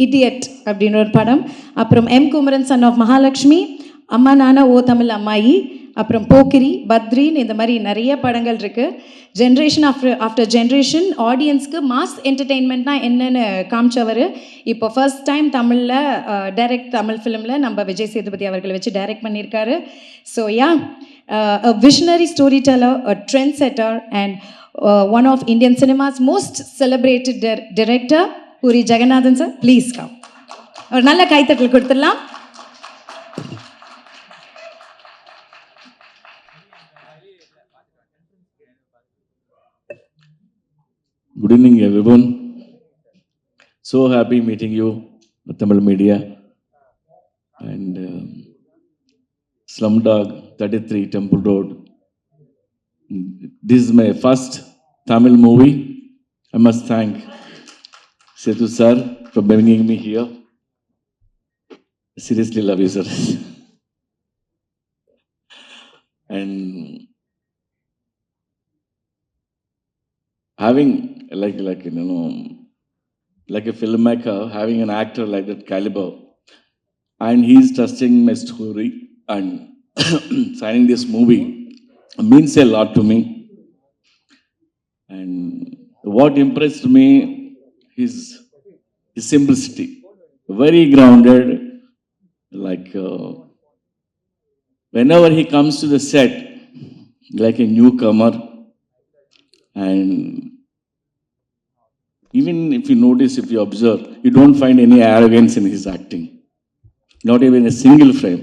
இடியட் அப்படின்ற ஒரு படம், அப்புறம் M Kumaran son of Mahalakshmi, Amma Nanna ஓ தமிழ் அம்மாயி, அப்புறம் போக்கிரி, பத்ரின்னு இந்த மாதிரி நிறைய படங்கள் இருக்குது. ஜென்ரேஷன் ஆஃப்டர் ஜென்ரேஷன் ஆடியன்ஸ்க்கு மாஸ் என்டர்டெயின்மெண்ட்னா என்னென்னு காமிச்சவர். இப்போ ஃபர்ஸ்ட் டைம் தமிழில் டைரக்ட் தமிழ் ஃபிலிமில் நம்ம விஜய் சேதுபதி அவர்களை வச்சு டைரக்ட் பண்ணியிருக்காரு. So yeah, a visionary storyteller, a trendsetter, and one of Indian cinema's most celebrated director, Puri Jagannathan sir. Please come. ஒரு நல்ல கைத்தட்டல் கொடுத்துடலாம். Good evening, everyone. So happy meeting you, Tamil media, and Slumdog 33 Temple Road. This is my first Tamil movie. I must thank Sethu sir for bringing me here. I seriously love you, sir. And having like a filmmaker, having an actor like that caliber, and he's trusting my story and signing this movie means a lot to me. And what impressed me is his simplicity, very grounded. Like whenever he comes to the set, like a newcomer, and even if you notice, if you observe, you don't find any arrogance in his acting, not even a single frame.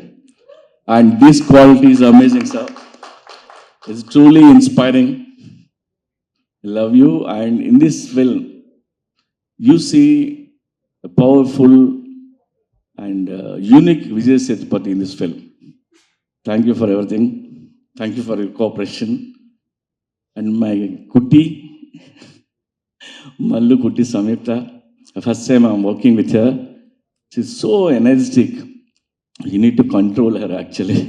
And this quality is amazing, sir. It's truly inspiring. I love you. And in this film, you see a powerful and unique Vijay Sethupathi in this film. Thank you for everything. Thank you for your cooperation. And my Kutti, Mallu Kutti Samyukta, first time I'm working with her. She's so energetic. You need to control her actually.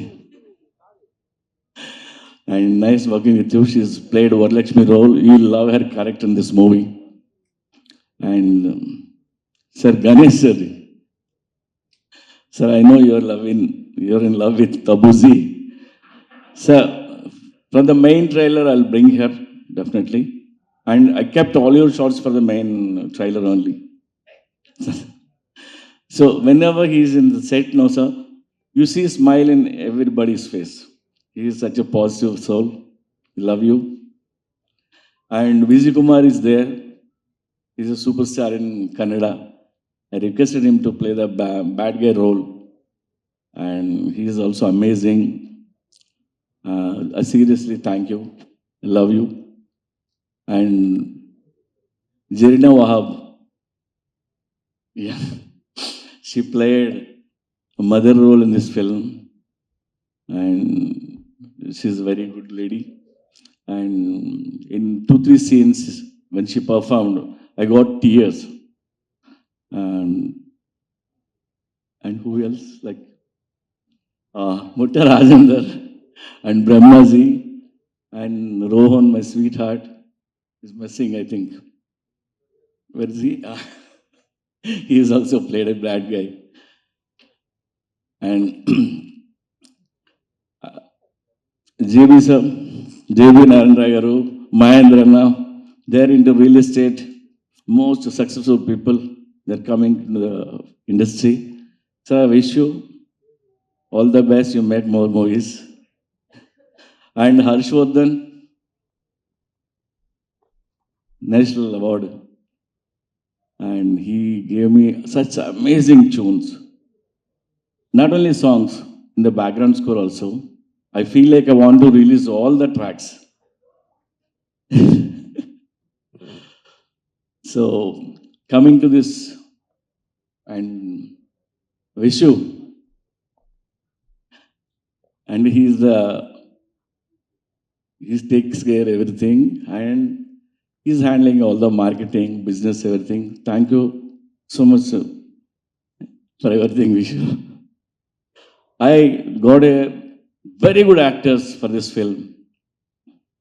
And nice working with you. She's played Varalakshmi role. You'll love her character in this movie. And Sir Ganesh sir. Sir, I know you're in love with Tabuzi. Sir, from the main trailer, I'll bring her definitely. And I kept all your shots for the main trailer only. So whenever he's in the set now, sir, you see a smile in everybody's face. He is such a positive soul. We love you. And Vijay Kumar is there. He's a superstar in Kannada. I requested him to play the bad guy role. And he is also amazing. I seriously thank you. I love you. And Jarina Wahab, yeah, she played a mother role in this film, and she's a very good lady. And in 2-3 scenes when she performed, I got tears. And who else? Like Mutta Rajendra and Brahmaji and Rohan, my sweetheart, is missing, I think. Where is he? He has also played a bad guy. And JB sir, JB Narendra Garu, Mahendrana, they're into real estate. Most successful people, they're coming to the industry. So I wish you all the best. You make more movies. And Harshvardhan, National Award. And he gave me such amazing tunes. Not only songs, in the background score also. I feel like I want to release all the tracks. So, coming to this, and Vishu, and he takes care of everything, and he's handling all the marketing, business, everything. Thank you so much, sir, for everything, Vishu. I got a very good actors for this film.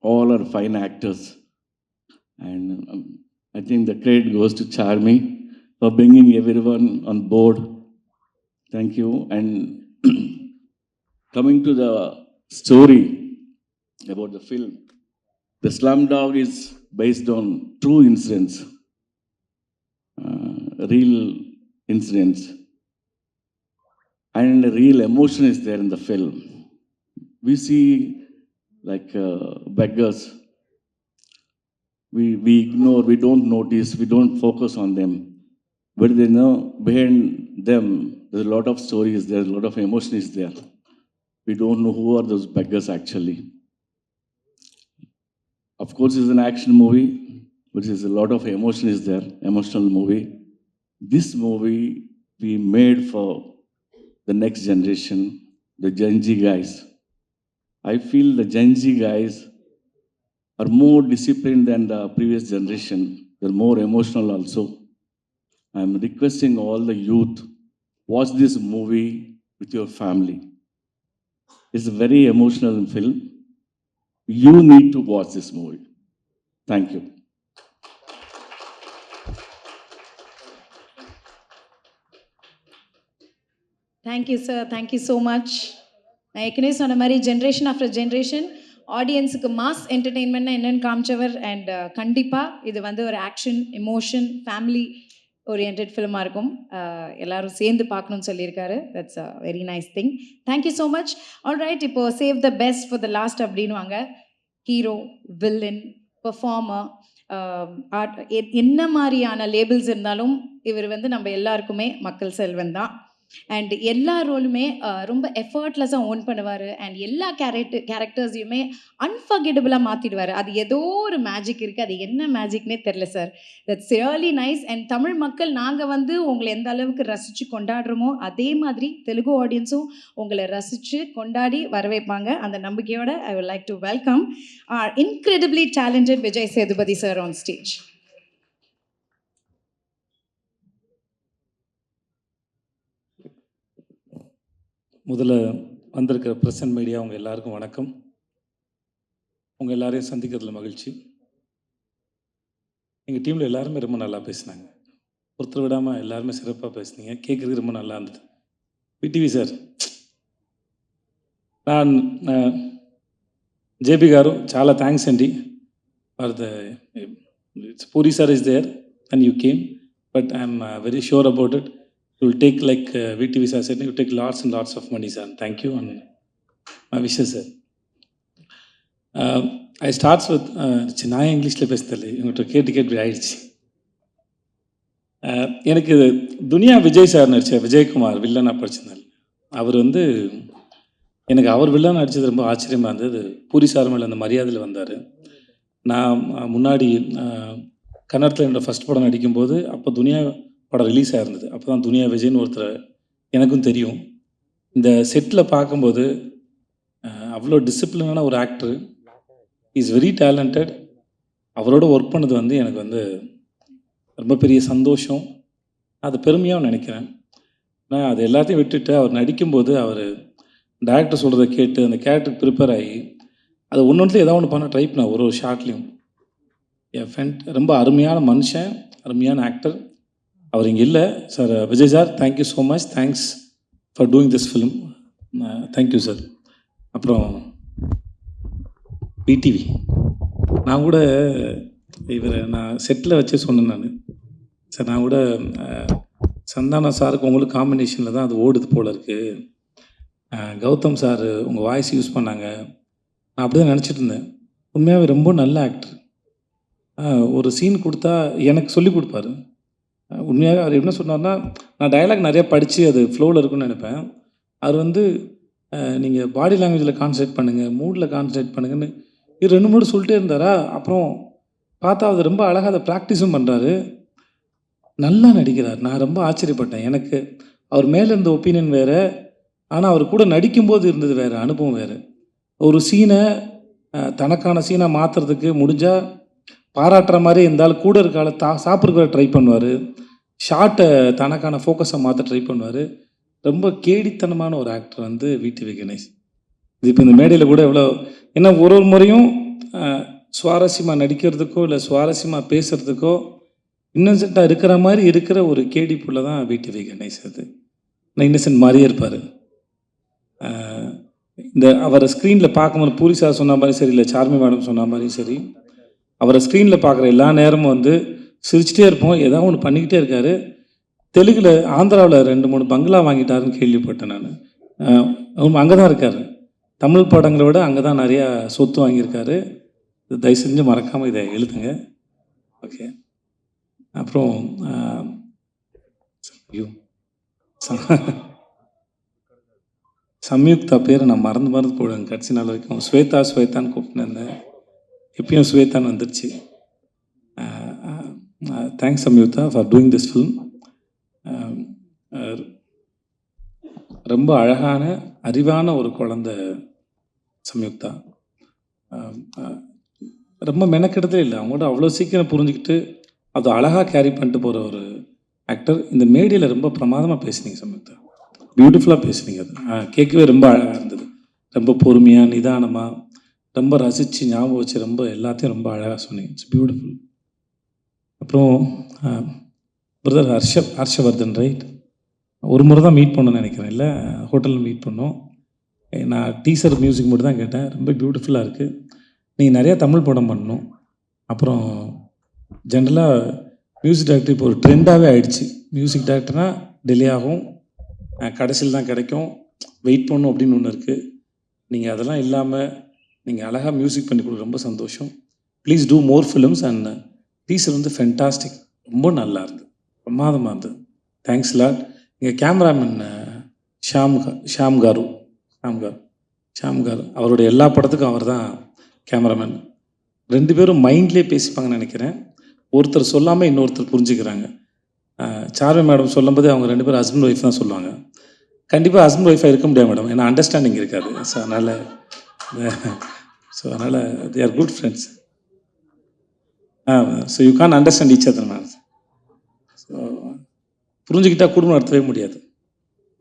All are fine actors. And I think the credit goes to Charmi. for bringing everyone on board. Thank you. And coming to the story about the film, the Slumdog is based on true incidents, real incidents, and real emotion is there in the film. We see like beggars. We ignore, we don't notice, we don't focus on them. But they know behind them, there's a lot of stories, there's a lot of emotion is there. We don't know who are those beggars actually. Of course, it's an action movie, but there's a lot of emotion is there, emotional movie. This movie we made for the next generation, the Gen Z guys. I feel the Gen Z guys are more disciplined than the previous generation. They're more emotional also. I'm requesting all the youth, watch this movie with your family. It's a very emotional film. You need to watch this movie. Thank you. Thank you sir, thank you so much. நான் ஏற்கனவே சொன்ன மாதிரி generation after generation ஆடியன்ஸுக்கு mass என்டர்டெயின்மெண்ட்னா என்னென்னு காமிச்சவர். And கண்டிப்பாக இது வந்து ஒரு ஆக்ஷன், எமோஷன், ஃபேமிலி ஓரியன்ட் ஃபிலிமாக இருக்கும். எல்லாரும் சேர்ந்து பார்க்கணும்னு சொல்லியிருக்காரு. That's a very nice thing. Thank you so much. All right, இப்போது save the best for the last அப்படின்வாங்க. ஹீரோ, வில்லன், பெர்ஃபார்மர், ஆர்ட், என்ன மாதிரியான லேபிள்ஸ் இருந்தாலும் இவர் வந்து நம்ம எல்லாருக்குமே மக்கள் செல்வன் தான். அண்ட் எல்லா ரோலுமே ரொம்ப எஃபர்ட்லெஸ்ஸாக ஓன் பண்ணுவார். அண்ட் எல்லா கேரக்டர்ஸையுமே அன்ஃபர்கெட்டபிளாக மாற்றிடுவார். அது ஏதோ ஒரு மேஜிக் இருக்குது, அது என்ன மேஜிக்னே தெரில sir. That's really nice. And Tamil மக்கள் நாங்கள் வந்து உங்களை எந்த அளவுக்கு ரசித்து கொண்டாடுறோமோ அதே மாதிரி தெலுங்கு ஆடியன்ஸும் உங்களை ரசித்து கொண்டாடி வரவேற்பாங்க. அந்த நம்பிக்கையோட I would like to welcome our incredibly talented Vijay Sethupathi sir on stage. முதல்ல வந்திருக்கிற ப்ரெஸ் அண்ட் மீடியா உங்கள் எல்லாருக்கும் வணக்கம். உங்கள் எல்லாரையும் சந்திக்கிறதுல மகிழ்ச்சி. எங்கள் டீமில் எல்லாருமே ரொம்ப நல்லா பேசினாங்க. ஒருத்தர் விடாமல் எல்லாருமே சிறப்பாக பேசுனீங்க. கேட்குறதுக்கு ரொம்ப நல்லா இருந்தது. విటివి సార్, நான் జేపీ గారు చాలా థ్యాంక్స్ అండి for the Puri sir is there and you came, but I'm very sure about it. You will take, like VTV sir said, you will take lots and lots of money, sir. Thank you and my wishes, sir. I starts with நான் இங்கிலீஷில் பேசுதல்ல இவங்கள்ட்ட கேட்டு ஆயிடுச்சு. எனக்கு துனியா Vijay sir நடித்த விஜயகுமார் வில்லனாக படிச்சிருந்தார். அவர் வந்து எனக்கு அவர் வில்லன் நடித்தது ரொம்ப ஆச்சரியமாக இருந்தது. பூரி சார் மேலே அந்த மரியாதையில் வந்தார். நான் முன்னாடி கன்னடத்தில் என்னோடய ஃபஸ்ட் படம் நடிக்கும்போது அப்போ துனியா படம் ரிலீஸ் ஆகிருந்தது. அப்போ தான் துனியா விஜய்னு ஒருத்தர் எனக்கும் தெரியும். இந்த செட்டில் பார்க்கும்போது அவ்வளோ டிசிப்ளினான ஒரு ஆக்டர், இஸ் வெரி டேலண்டட். அவரோட ஒர்க் பண்ணது வந்து எனக்கு வந்து ரொம்ப பெரிய சந்தோஷம், அது பெருமையாக நினைக்கிறேன். நான் அது எல்லாத்தையும் விட்டுட்டு அவர் நடிக்கும்போது அவர் டேரக்டர் சொல்கிறத கேட்டு அந்த கேரக்டருக்கு ப்ரிப்பேர் ஆகி அது ஒன்று ஏதாவது ஒன்று பண்ண ட்ரை பண்ணேன். ஒரு ஷார்ட்லேயும் என் ஃப்ரெண்ட் ரொம்ப அருமையான மனுஷன், அருமையான ஆக்டர். அவர் இங்கே இல்லை sir. Vijay sir, thank you so much. Thanks for doing this film. Thank you sir. அப்புறம் விடிவி, நான் கூட இவரை நான் செட்டில் வச்சு சொன்னேன். நான் சார், நான் கூட சந்தானா சாருக்கு உங்களுக்கு காம்பினேஷனில் தான் அது ஓடுது போல் இருக்குது. கௌதம் சார் உங்கள் வாய்ஸ் யூஸ் பண்ணாங்க. நான் அப்படி தான் நினச்சிட்டு இருந்தேன். உண்மையாகவே ரொம்ப நல்ல ஆக்டர். ஒரு சீன் கொடுத்தா எனக்கு சொல்லி கொடுப்பாரு. உண்மையாக அவர் என்ன சொன்னார்னா, நான் டயலாக் நிறையா படித்து அது ஃப்ளோவில் இருக்குன்னு நினைப்பேன். அவர் வந்து நீங்கள் பாடி லாங்குவேஜில் கான்சன்ட்ரேட் பண்ணுங்கள், மூடில் கான்சன்ட்ரேட் பண்ணுங்கன்னு இது 2-3 சொல்லிட்டே இருந்தாரா. அப்புறம் பார்த்தா அது ரொம்ப அழகாக அதை ப்ராக்டிஸும் பண்ணுறாரு, நல்லா நடிக்கிறார். நான் ரொம்ப ஆச்சரியப்பட்டேன். எனக்கு அவர் மேலே இருந்த ஒப்பீனியன் வேறு, ஆனால் அவர் கூட நடிக்கும்போது இருந்தது வேறு, அனுபவம் வேறு. ஒரு சீனை தனக்கான சீனை மாற்றுறதுக்கு முடிஞ்சால் பாராட்டுற மாதிரி இருந்தாலும் கூட இருக்கால சாப்பிட்ற ட்ரை பண்ணுவார். ஷார்ட்டை தனக்கான ஃபோக்கஸை மாற்ற ட்ரை பண்ணுவார். ரொம்ப கேடித்தனமான ஒரு ஆக்டர் வந்து விடிவி கணேஷ். இது இப்போ இந்த மேடையில் கூட எவ்வளோ, ஏன்னா ஒரு முறையும் சுவாரஸ்யமாக நடிக்கிறதுக்கோ இல்லை சுவாரஸ்யமாக பேசுகிறதுக்கோ இன்னசென்ட்டாக இருக்கிற மாதிரி இருக்கிற ஒரு கேடி புள்ள தான் விடிவி கணேஷ். அது நான் இன்னசென்ட் மாதிரியே இருப்பார். இந்த அவரை ஸ்க்ரீனில் பார்க்கும்போது பூரி சார் சொன்ன மாதிரி சரி, இல்லை சார்மி மேடம் சொன்ன மாதிரியும் சரி, அவரை ஸ்க்ரீனில் பார்க்குற எல்லா நேரமும் வந்து சிரிச்சிட்டே இருப்போம். ஏதாவது ஒன்று பண்ணிக்கிட்டே இருக்காரு. தெலுங்கில் ஆந்திராவில் 2-3 பங்களா வாங்கிட்டாருன்னு கேள்விப்பட்டேன் நான். அங்கே தான் இருக்கார். தமிழ் படங்களை விட அங்கே தான் நிறையா சொத்து வாங்கியிருக்காரு. தயவு செஞ்சு மறக்காமல் இதை எழுதுங்க. ஓகே. அப்புறம் சம்யுக்தா பேரை நான் மறந்து போடுவேன் கடைசி நாள் வரைக்கும். ஸ்வேதான்னு கூப்பிட்டுருந்தேன். எப்பயும் ஸ்வேதான்னு வந்துடுச்சு. Thanks Samyuktha for doing this film. ரொம்ப அழகான அறிவான ஒரு குழந்தை சம்யுக்தா. ரொம்ப மெனக்கெடுதலே இல்லை. அவங்களோட அவ்வளோ சீக்கிரம் புரிஞ்சுக்கிட்டு அது அழகாக கேரி பண்ணிட்டு போகிற ஒரு ஆக்டர். இந்த மேடையில் ரொம்ப பிரமாதமாக பேசுனீங்க சம்யுக்தா. பியூட்டிஃபுல்லாக பேசுனீங்க. அது கேட்கவே ரொம்ப அழகாக இருந்தது. ரொம்ப பொறுமையாக நிதானமாக ரொம்ப ரசித்து ஞாபகம் வச்சு ரொம்ப எல்லாத்தையும் ரொம்ப அழகாக சொன்னீங்க. It's beautiful. அப்புறம் பிரதர் ஹர்ஷவர்தன் ரைட், ஒரு முறை தான் மீட் பண்ணணும்னு நினைக்கிறேன். இல்லை ஹோட்டலில் மீட் பண்ணோம். நான் டீசர் மியூசிக் மட்டும் தான் கேட்டேன். ரொம்ப பியூட்டிஃபுல்லாக இருக்குது. நீங்கள் நிறையா தமிழ் படம் பண்ணணும். அப்புறம் ஜென்ரலாக மியூசிக் டைரக்டர் இப்போ ஒரு ட்ரெண்டாகவே ஆகிடுச்சு. மியூசிக் டைரக்டர்னால் டிலே ஆகும், கடைசியில் தான் கிடைக்கும், வெயிட் பண்ணணும் அப்படின்னு ஒன்று இருக்குது. நீங்கள் அதெல்லாம் இல்லாமல் நீங்கள் அழகாக மியூசிக் பண்ணி கொடுக்க ரொம்ப சந்தோஷம். Please do more films. And teaser வந்து ஃபென்டாஸ்டிக், ரொம்ப நல்லா இருந்தது, பிரமாதமாக இருந்தது. Thanks lot. எங்கள் கேமராமேன் ஷாம் காரு அவருடைய எல்லா படத்துக்கும் அவர் தான் கேமராமேன். 2 பேரும் மைண்ட்லேயே பேசிப்பாங்கன்னு நினைக்கிறேன். ஒருத்தர் சொல்லாமல் இன்னொருத்தர் புரிஞ்சுக்கிறாங்க. சார்வி மேடம் சொல்லும்போது அவங்க 2 பேரும் ஹஸ்பண்ட் ஒய்ஃப் தான் சொல்லுவாங்க. கண்டிப்பாக ஹஸ்பண்ட் ஒய்ஃபாக இருக்க முடியாது மேடம், ஏன்னா அண்டர்ஸ்டாண்டிங் இருக்காது. ஸோ அதனால் they are good friends. So you can understand each other ma'am. So புரிஞ்சுக்கிட்டால் குடும்பம் நடத்தவே முடியாது.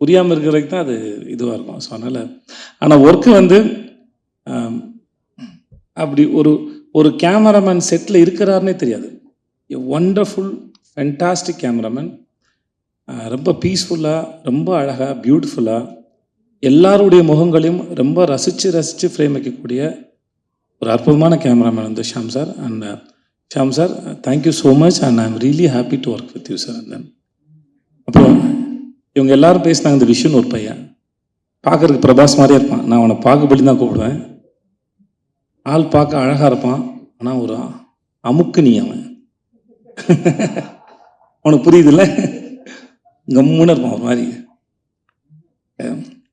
புரியாமல் இருக்கிற வரைக்கும் தான் அது இதுவாக இருக்கும். ஸோ அதனால் ஆனால் ஒர்க்கு வந்து அப்படி ஒரு கேமராமேன் செட்டில் இருக்கிறாருன்னே தெரியாது. எ ஒண்டர்ஃபுல் ஃபென்டாஸ்டிக் கேமராமேன். ரொம்ப பீஸ்ஃபுல்லாக, ரொம்ப அழகாக, பியூட்டிஃபுல்லாக எல்லாருடைய முகங்களையும் ரொம்ப ரசித்து ஃப்ரேம் வைக்கக்கூடிய ஒரு அற்புதமான கேமராமேன் வந்து Shyam sir. And Shyam sir, thank you so much. And I am really happy to work with you sir. And then அப்புறம் இவங்க எல்லாரும் பேசினாங்க. இந்த விஷயம் ஒரு பையன் பார்க்குறதுக்கு பிரபாஸ் மாதிரியே இருப்பான். நான் அவனை பாகுபலி தான் கூப்பிடுவேன். ஆள் பார்க்க அழகாக இருப்பான், ஆனால் ஒரு அமுக்கு நீ அவன். உனக்கு புரியுதுல்ல? கம்முன்னு இருப்பான் ஒரு மாதிரி.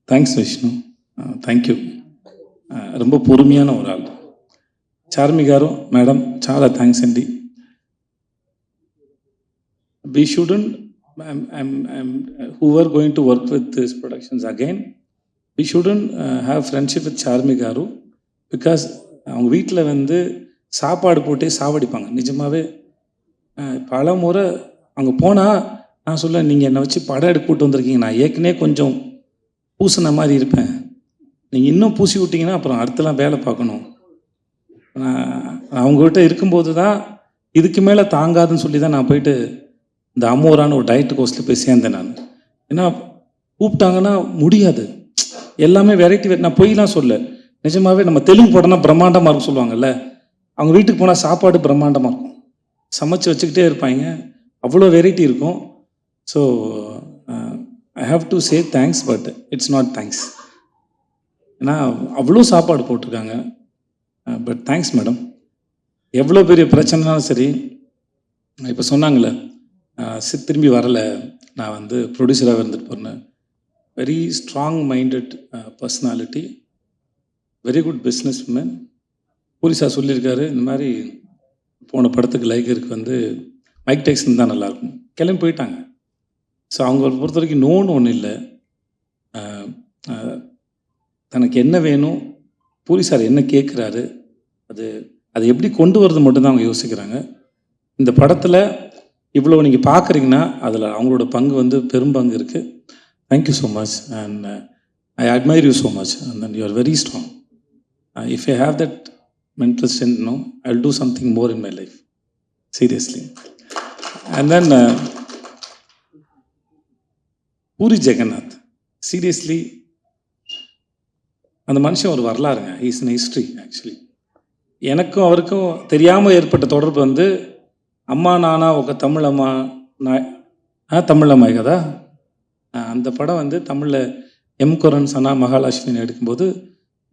Thanks Vishnu, thank you. ரொம்ப பொறுமையான ஒரு ஆள். చార్మి గారు మేడం చాలా థ్యాంక్స్ అండి. We shouldn't, who are going to work with these productions again, we shouldn't have friendship with Charmme garu, because அவங்க வீட்டில் வந்து சாப்பாடு போட்டே சாவடிப்பாங்க. நிஜமாகவே பல முறை அங்கே போனால் நான் சொல்ல, நீங்கள் என்னை வச்சு படம் எடுக்க கூட்டு வந்திருக்கீங்க, நான் ஏற்கனவே கொஞ்சம் பூசின மாதிரி இருப்பேன், நீங்கள் இன்னும் பூசி விட்டீங்கன்னா அப்புறம் அடுத்தலாம் வேலை பார்க்கணும். அவங்ககிட்ட இருக்கும்போது தான் இதுக்கு மேலே தாங்காதுன்னு சொல்லி தான் நான் போயிட்டு இந்த அமோரான ஒரு டயட் கோர்ஸில் போய் சேர்ந்தேன் நான். ஏன்னா கூப்பிட்டாங்கன்னா முடியாது, எல்லாமே வெரைட்டி. நான் பொய்லாம் சொல்ல, நிஜமாகவே நம்ம தெலுங்கு படம்னா பிரம்மாண்டமாக இருக்கும் சொல்லுவாங்கல்ல, அவங்க வீட்டுக்கு போனால் சாப்பாடு பிரம்மாண்டமாக இருக்கும், சமைச்சு வச்சுக்கிட்டே இருப்பாங்க, அவ்வளோ வெரைட்டி இருக்கும். So I have to say thanks, but it's not thanks. ஏன்னா அவ்வளோ சாப்பாடு போட்டிருக்காங்க. But thanks madam. எவ்வளோ பெரிய பிரச்சனைனாலும் சரி, இப்போ சொன்னாங்களே திரும்பி வரலை, நான் வந்து ப்ரொடியூசராக இருந்துட்டு போனேன். Very strong minded personality, very good business woman. Puri sir சொல்லியிருக்காரு, இந்த மாதிரி போன படத்துக்கு லைகருக்கு வந்து மைக் டைசன் தான் நல்லாயிருக்கும், கிளம்பி போயிட்டாங்க. ஸோ அவங்கள பொறுத்த வரைக்கும் நோன்னு ஒன்றும் இல்லை. தனக்கு என்ன வேணும், பூரி சார் என்ன கேட்குறாரு, அது எப்படி கொண்டு வரது மட்டும்தான் அவங்க யோசிக்கிறாங்க. இந்த படத்தில் இவ்வளோ நீங்கள் பார்க்குறீங்கன்னா அதில் அவங்களோட பங்கு வந்து பெரும்பங்கு இருக்குது. Thank you so much. And I admire you so much. And then you are very strong. If I have that mental strength, no, I'll do something more in my life. Seriously. And then Puri Jagannadh, seriously அந்த மனுஷன் ஒரு வரலாறுங்க. Is in history actually. எனக்கும் அவருக்கும் தெரியாமல் ஏற்பட்ட தொடர்பு வந்து అమ్మా నాన్న ఒక తమిళమ్మ தமிழம்மாய் கதா. அந்த படம் வந்து தமிழில் எம் குரன் சனா மகாலட்சுமின்னு எடுக்கும்போது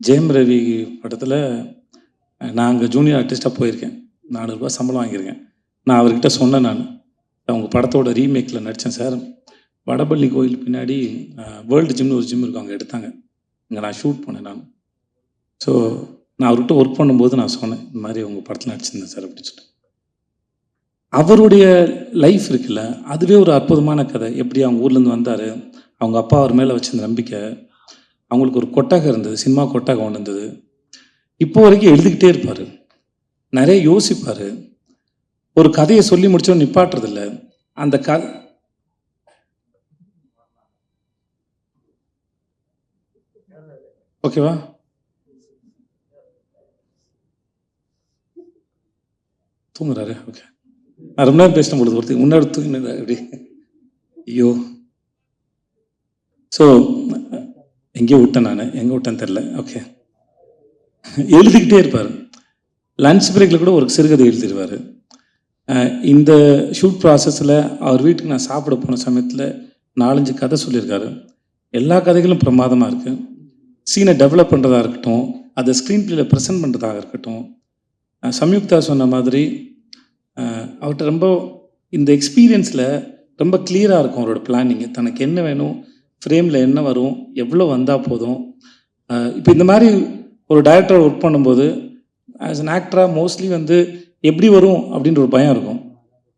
ஜெயம் ரவி படத்தில் நான் அங்கே ஜூனியர் ஆர்டிஸ்ட்டாக போயிருக்கேன். 400 ரூபாய் சம்பளம் வாங்கியிருக்கேன். நான் அவர்கிட்ட சொன்னேன், நான் அவங்க படத்தோட ரீமேக்கில் நடித்தேன் சார். வடபள்ளி கோயில் பின்னாடி வேர்ல்டு ஜிம்னு ஒரு ஜிம் இருக்கும், அங்கே எடுத்தாங்க. இங்கே நான் ஷூட் பண்ணேன் நான். ஸோ நான் அவர்கிட்ட ஒர்க் பண்ணும்போது நான் சொன்னேன், இந்த மாதிரி உங்கள் படத்தில் நடிச்சிருந்தேன் சார் அப்படின்னு சொல்லிட்டு. அவருடைய லைஃப் இருக்குல்ல, அதுவே ஒரு அற்புதமான கதை. எப்படி அவங்க ஊர்லேருந்து வந்தார், அவங்க அப்பா அவர் மேலே வச்சிருந்த நம்பிக்கை, அவங்களுக்கு ஒரு கொட்டகம் இருந்தது, சினிமா கொட்டகம் ஒன்று இருந்தது. இப்போ வரைக்கும் எழுதிக்கிட்டே இருப்பார், நிறைய யோசிப்பார். ஒரு கதையை சொல்லி முடிச்சோன்னு நிப்பாட்டுறதில்ல. அந்த ஓகேவா? தூங்குறாரு. ஓகே, நான் ரொம்ப நேரம் பேசின பொழுது ஒருத்தர் முன்னாடி தூங்கினது அப்படி. ஐயோ, ஸோ எங்கேயோ விட்டேன், நான் எங்கே விட்டேன்னு தெரில. ஓகே, எழுதிக்கிட்டே இருப்பார். லன்ச் பிரேக்கில் கூட ஒரு சிறுகதை எழுதிடுவார். இந்த ஷூட் ப்ராசஸில் அவர் வீட்டுக்கு நான் சாப்பிட போன சமயத்தில் 4-5 கதை சொல்லியிருக்காரு. எல்லா கதைகளும் பிரமாதமாக இருக்குது. சீனை டெவலப் பண்ணுறதா இருக்கட்டும், அதை ஸ்க்ரீன் பிளேயில் ப்ரெசென்ட் பண்ணுறதாக இருக்கட்டும். சம்யுக்தா சொன்ன மாதிரி அவர்கிட்ட ரொம்ப இந்த எக்ஸ்பீரியன்ஸில் ரொம்ப கிளியராக இருக்கும் அவரோட பிளானிங்கு. தனக்கு என்ன வேணும், ஃப்ரேமில் என்ன வரும், எவ்வளோ வந்தால் போதும். இப்போ இந்த மாதிரி ஒரு டைரக்டர் ஒர்க் பண்ணும்போது ஆஸ் அன் ஆக்டராக மோஸ்ட்லி வந்து எப்படி வரும் அப்படின்ற ஒரு பயம் இருக்கும்.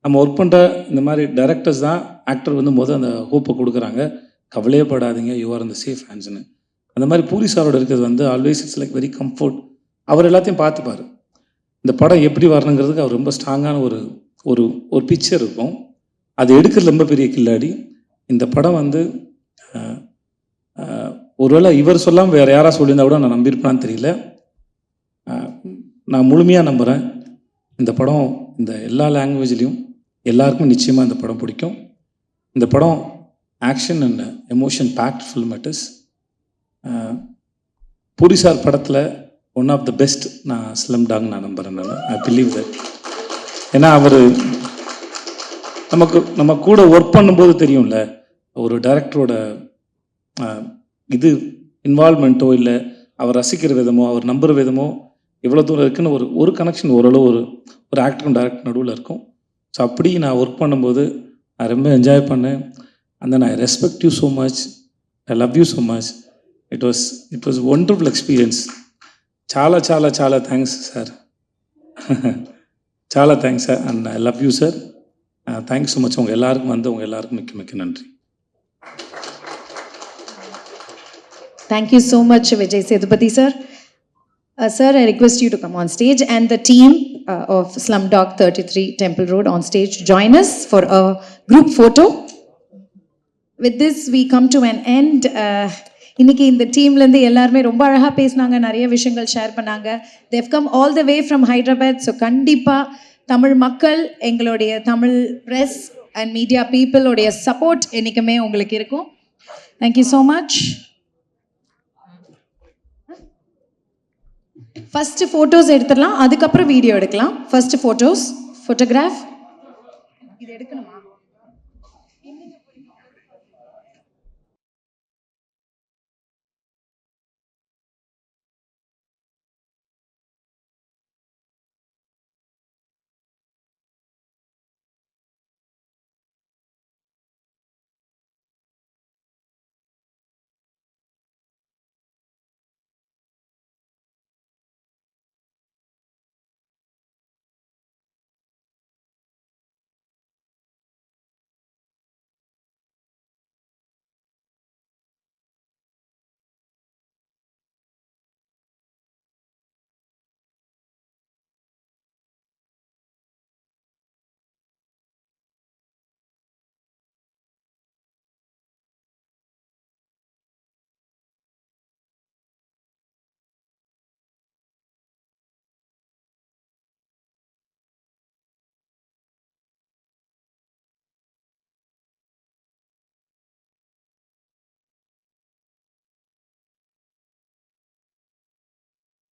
நம்ம ஒர்க் பண்ணுற இந்த மாதிரி டைரக்டர்ஸ் தான் ஆக்டர் வந்து அந்த ஹோப்பை கொடுக்குறாங்க, கவலையே படாதீங்க, யூ ஆர் இந்த சேஃப் ஹேண்ட்ஸ்னு. அந்த மாதிரி பூரி சாரோட இருக்கிறது வந்து always it's like very comfort. அவர் எல்லாத்தையும் பார்த்துப்பார். இந்த படம் எப்படி வரணுங்கிறதுக்கு அவர் ரொம்ப ஸ்ட்ராங்கான ஒரு ஒரு ஒரு பிக்சர் இருக்கும். அது எடுக்கிறது ரொம்ப பெரிய கில்லாடி. இந்த படம் வந்து ஒருவேளை இவர் சொல்லாமல் வேறு யாராவது சொல்லியிருந்தா கூட நான் நம்பியிருப்பான்னு தெரியல. நான் முழுமையாக நம்புகிறேன் இந்த படம் இந்த எல்லா லாங்குவேஜ்லேயும் எல்லாருக்கும் நிச்சயமாக இந்த படம் பிடிக்கும். இந்த படம் action and emotion packed film it is. Puri sir படத்தில் ஒன் ஆஃப் த பெஸ்ட் நான் ஸ்லம் டாக் நான் நம்புகிறேன். I believe that. ஏன்னா அவர் நம்ம கூட ஒர்க் பண்ணும்போது தெரியும்ல, ஒரு டைரக்டரோட இது இன்வால்மெண்ட்டோ இல்லை அவர் ரசிக்கிற விதமோ அவர் நம்புகிற விதமோ எவ்வளோ தூரம் இருக்குன்னு ஒரு கனெக்ஷன் ஓரளவு ஒரு ஆக்டரும் டைரக்டர் நடுவில் இருக்கும். ஸோ அப்படி நான் ஒர்க் பண்ணும்போது நான் ரொம்ப என்ஜாய் பண்ணேன். And I respect you so much, I love you so much. It was wonderful experience. చాలా చాలా చాలా థ్యాంక్స్ సార్. చాలా thanks sir and I love you sir. Thanks so much. உங்கள் எல்லாருக்கும் உங்கள் எல்லாருக்கும் மிக்க மிக்க நன்றி. Thank you so much, Vijay Sethupathi sir. Sir, I request you to come on stage and the team of Slumdog 33 Temple Road on stage join us for a group photo. With this we come to an end. இன்னைக்கு இந்த டீம்லேருந்து எல்லாருமே ரொம்ப அழகாக பேசினாங்க, நிறைய விஷயங்கள் share பண்ணாங்க. They come all the way from Hyderabad. So கண்டிப்பாக தமிழ் மக்கள், எங்களுடைய தமிழ் ப்ரெஸ் அண்ட் மீடியா பீப்புளோடைய சப்போர்ட் என்றைக்குமே உங்களுக்கு இருக்கும். Thank you so much. First photos எடுத்துடலாம், அதுக்கப்புறம் வீடியோ எடுக்கலாம். ஃபஸ்ட்டு ஃபோட்டோகிராஃப் இது எடுக்கணும்.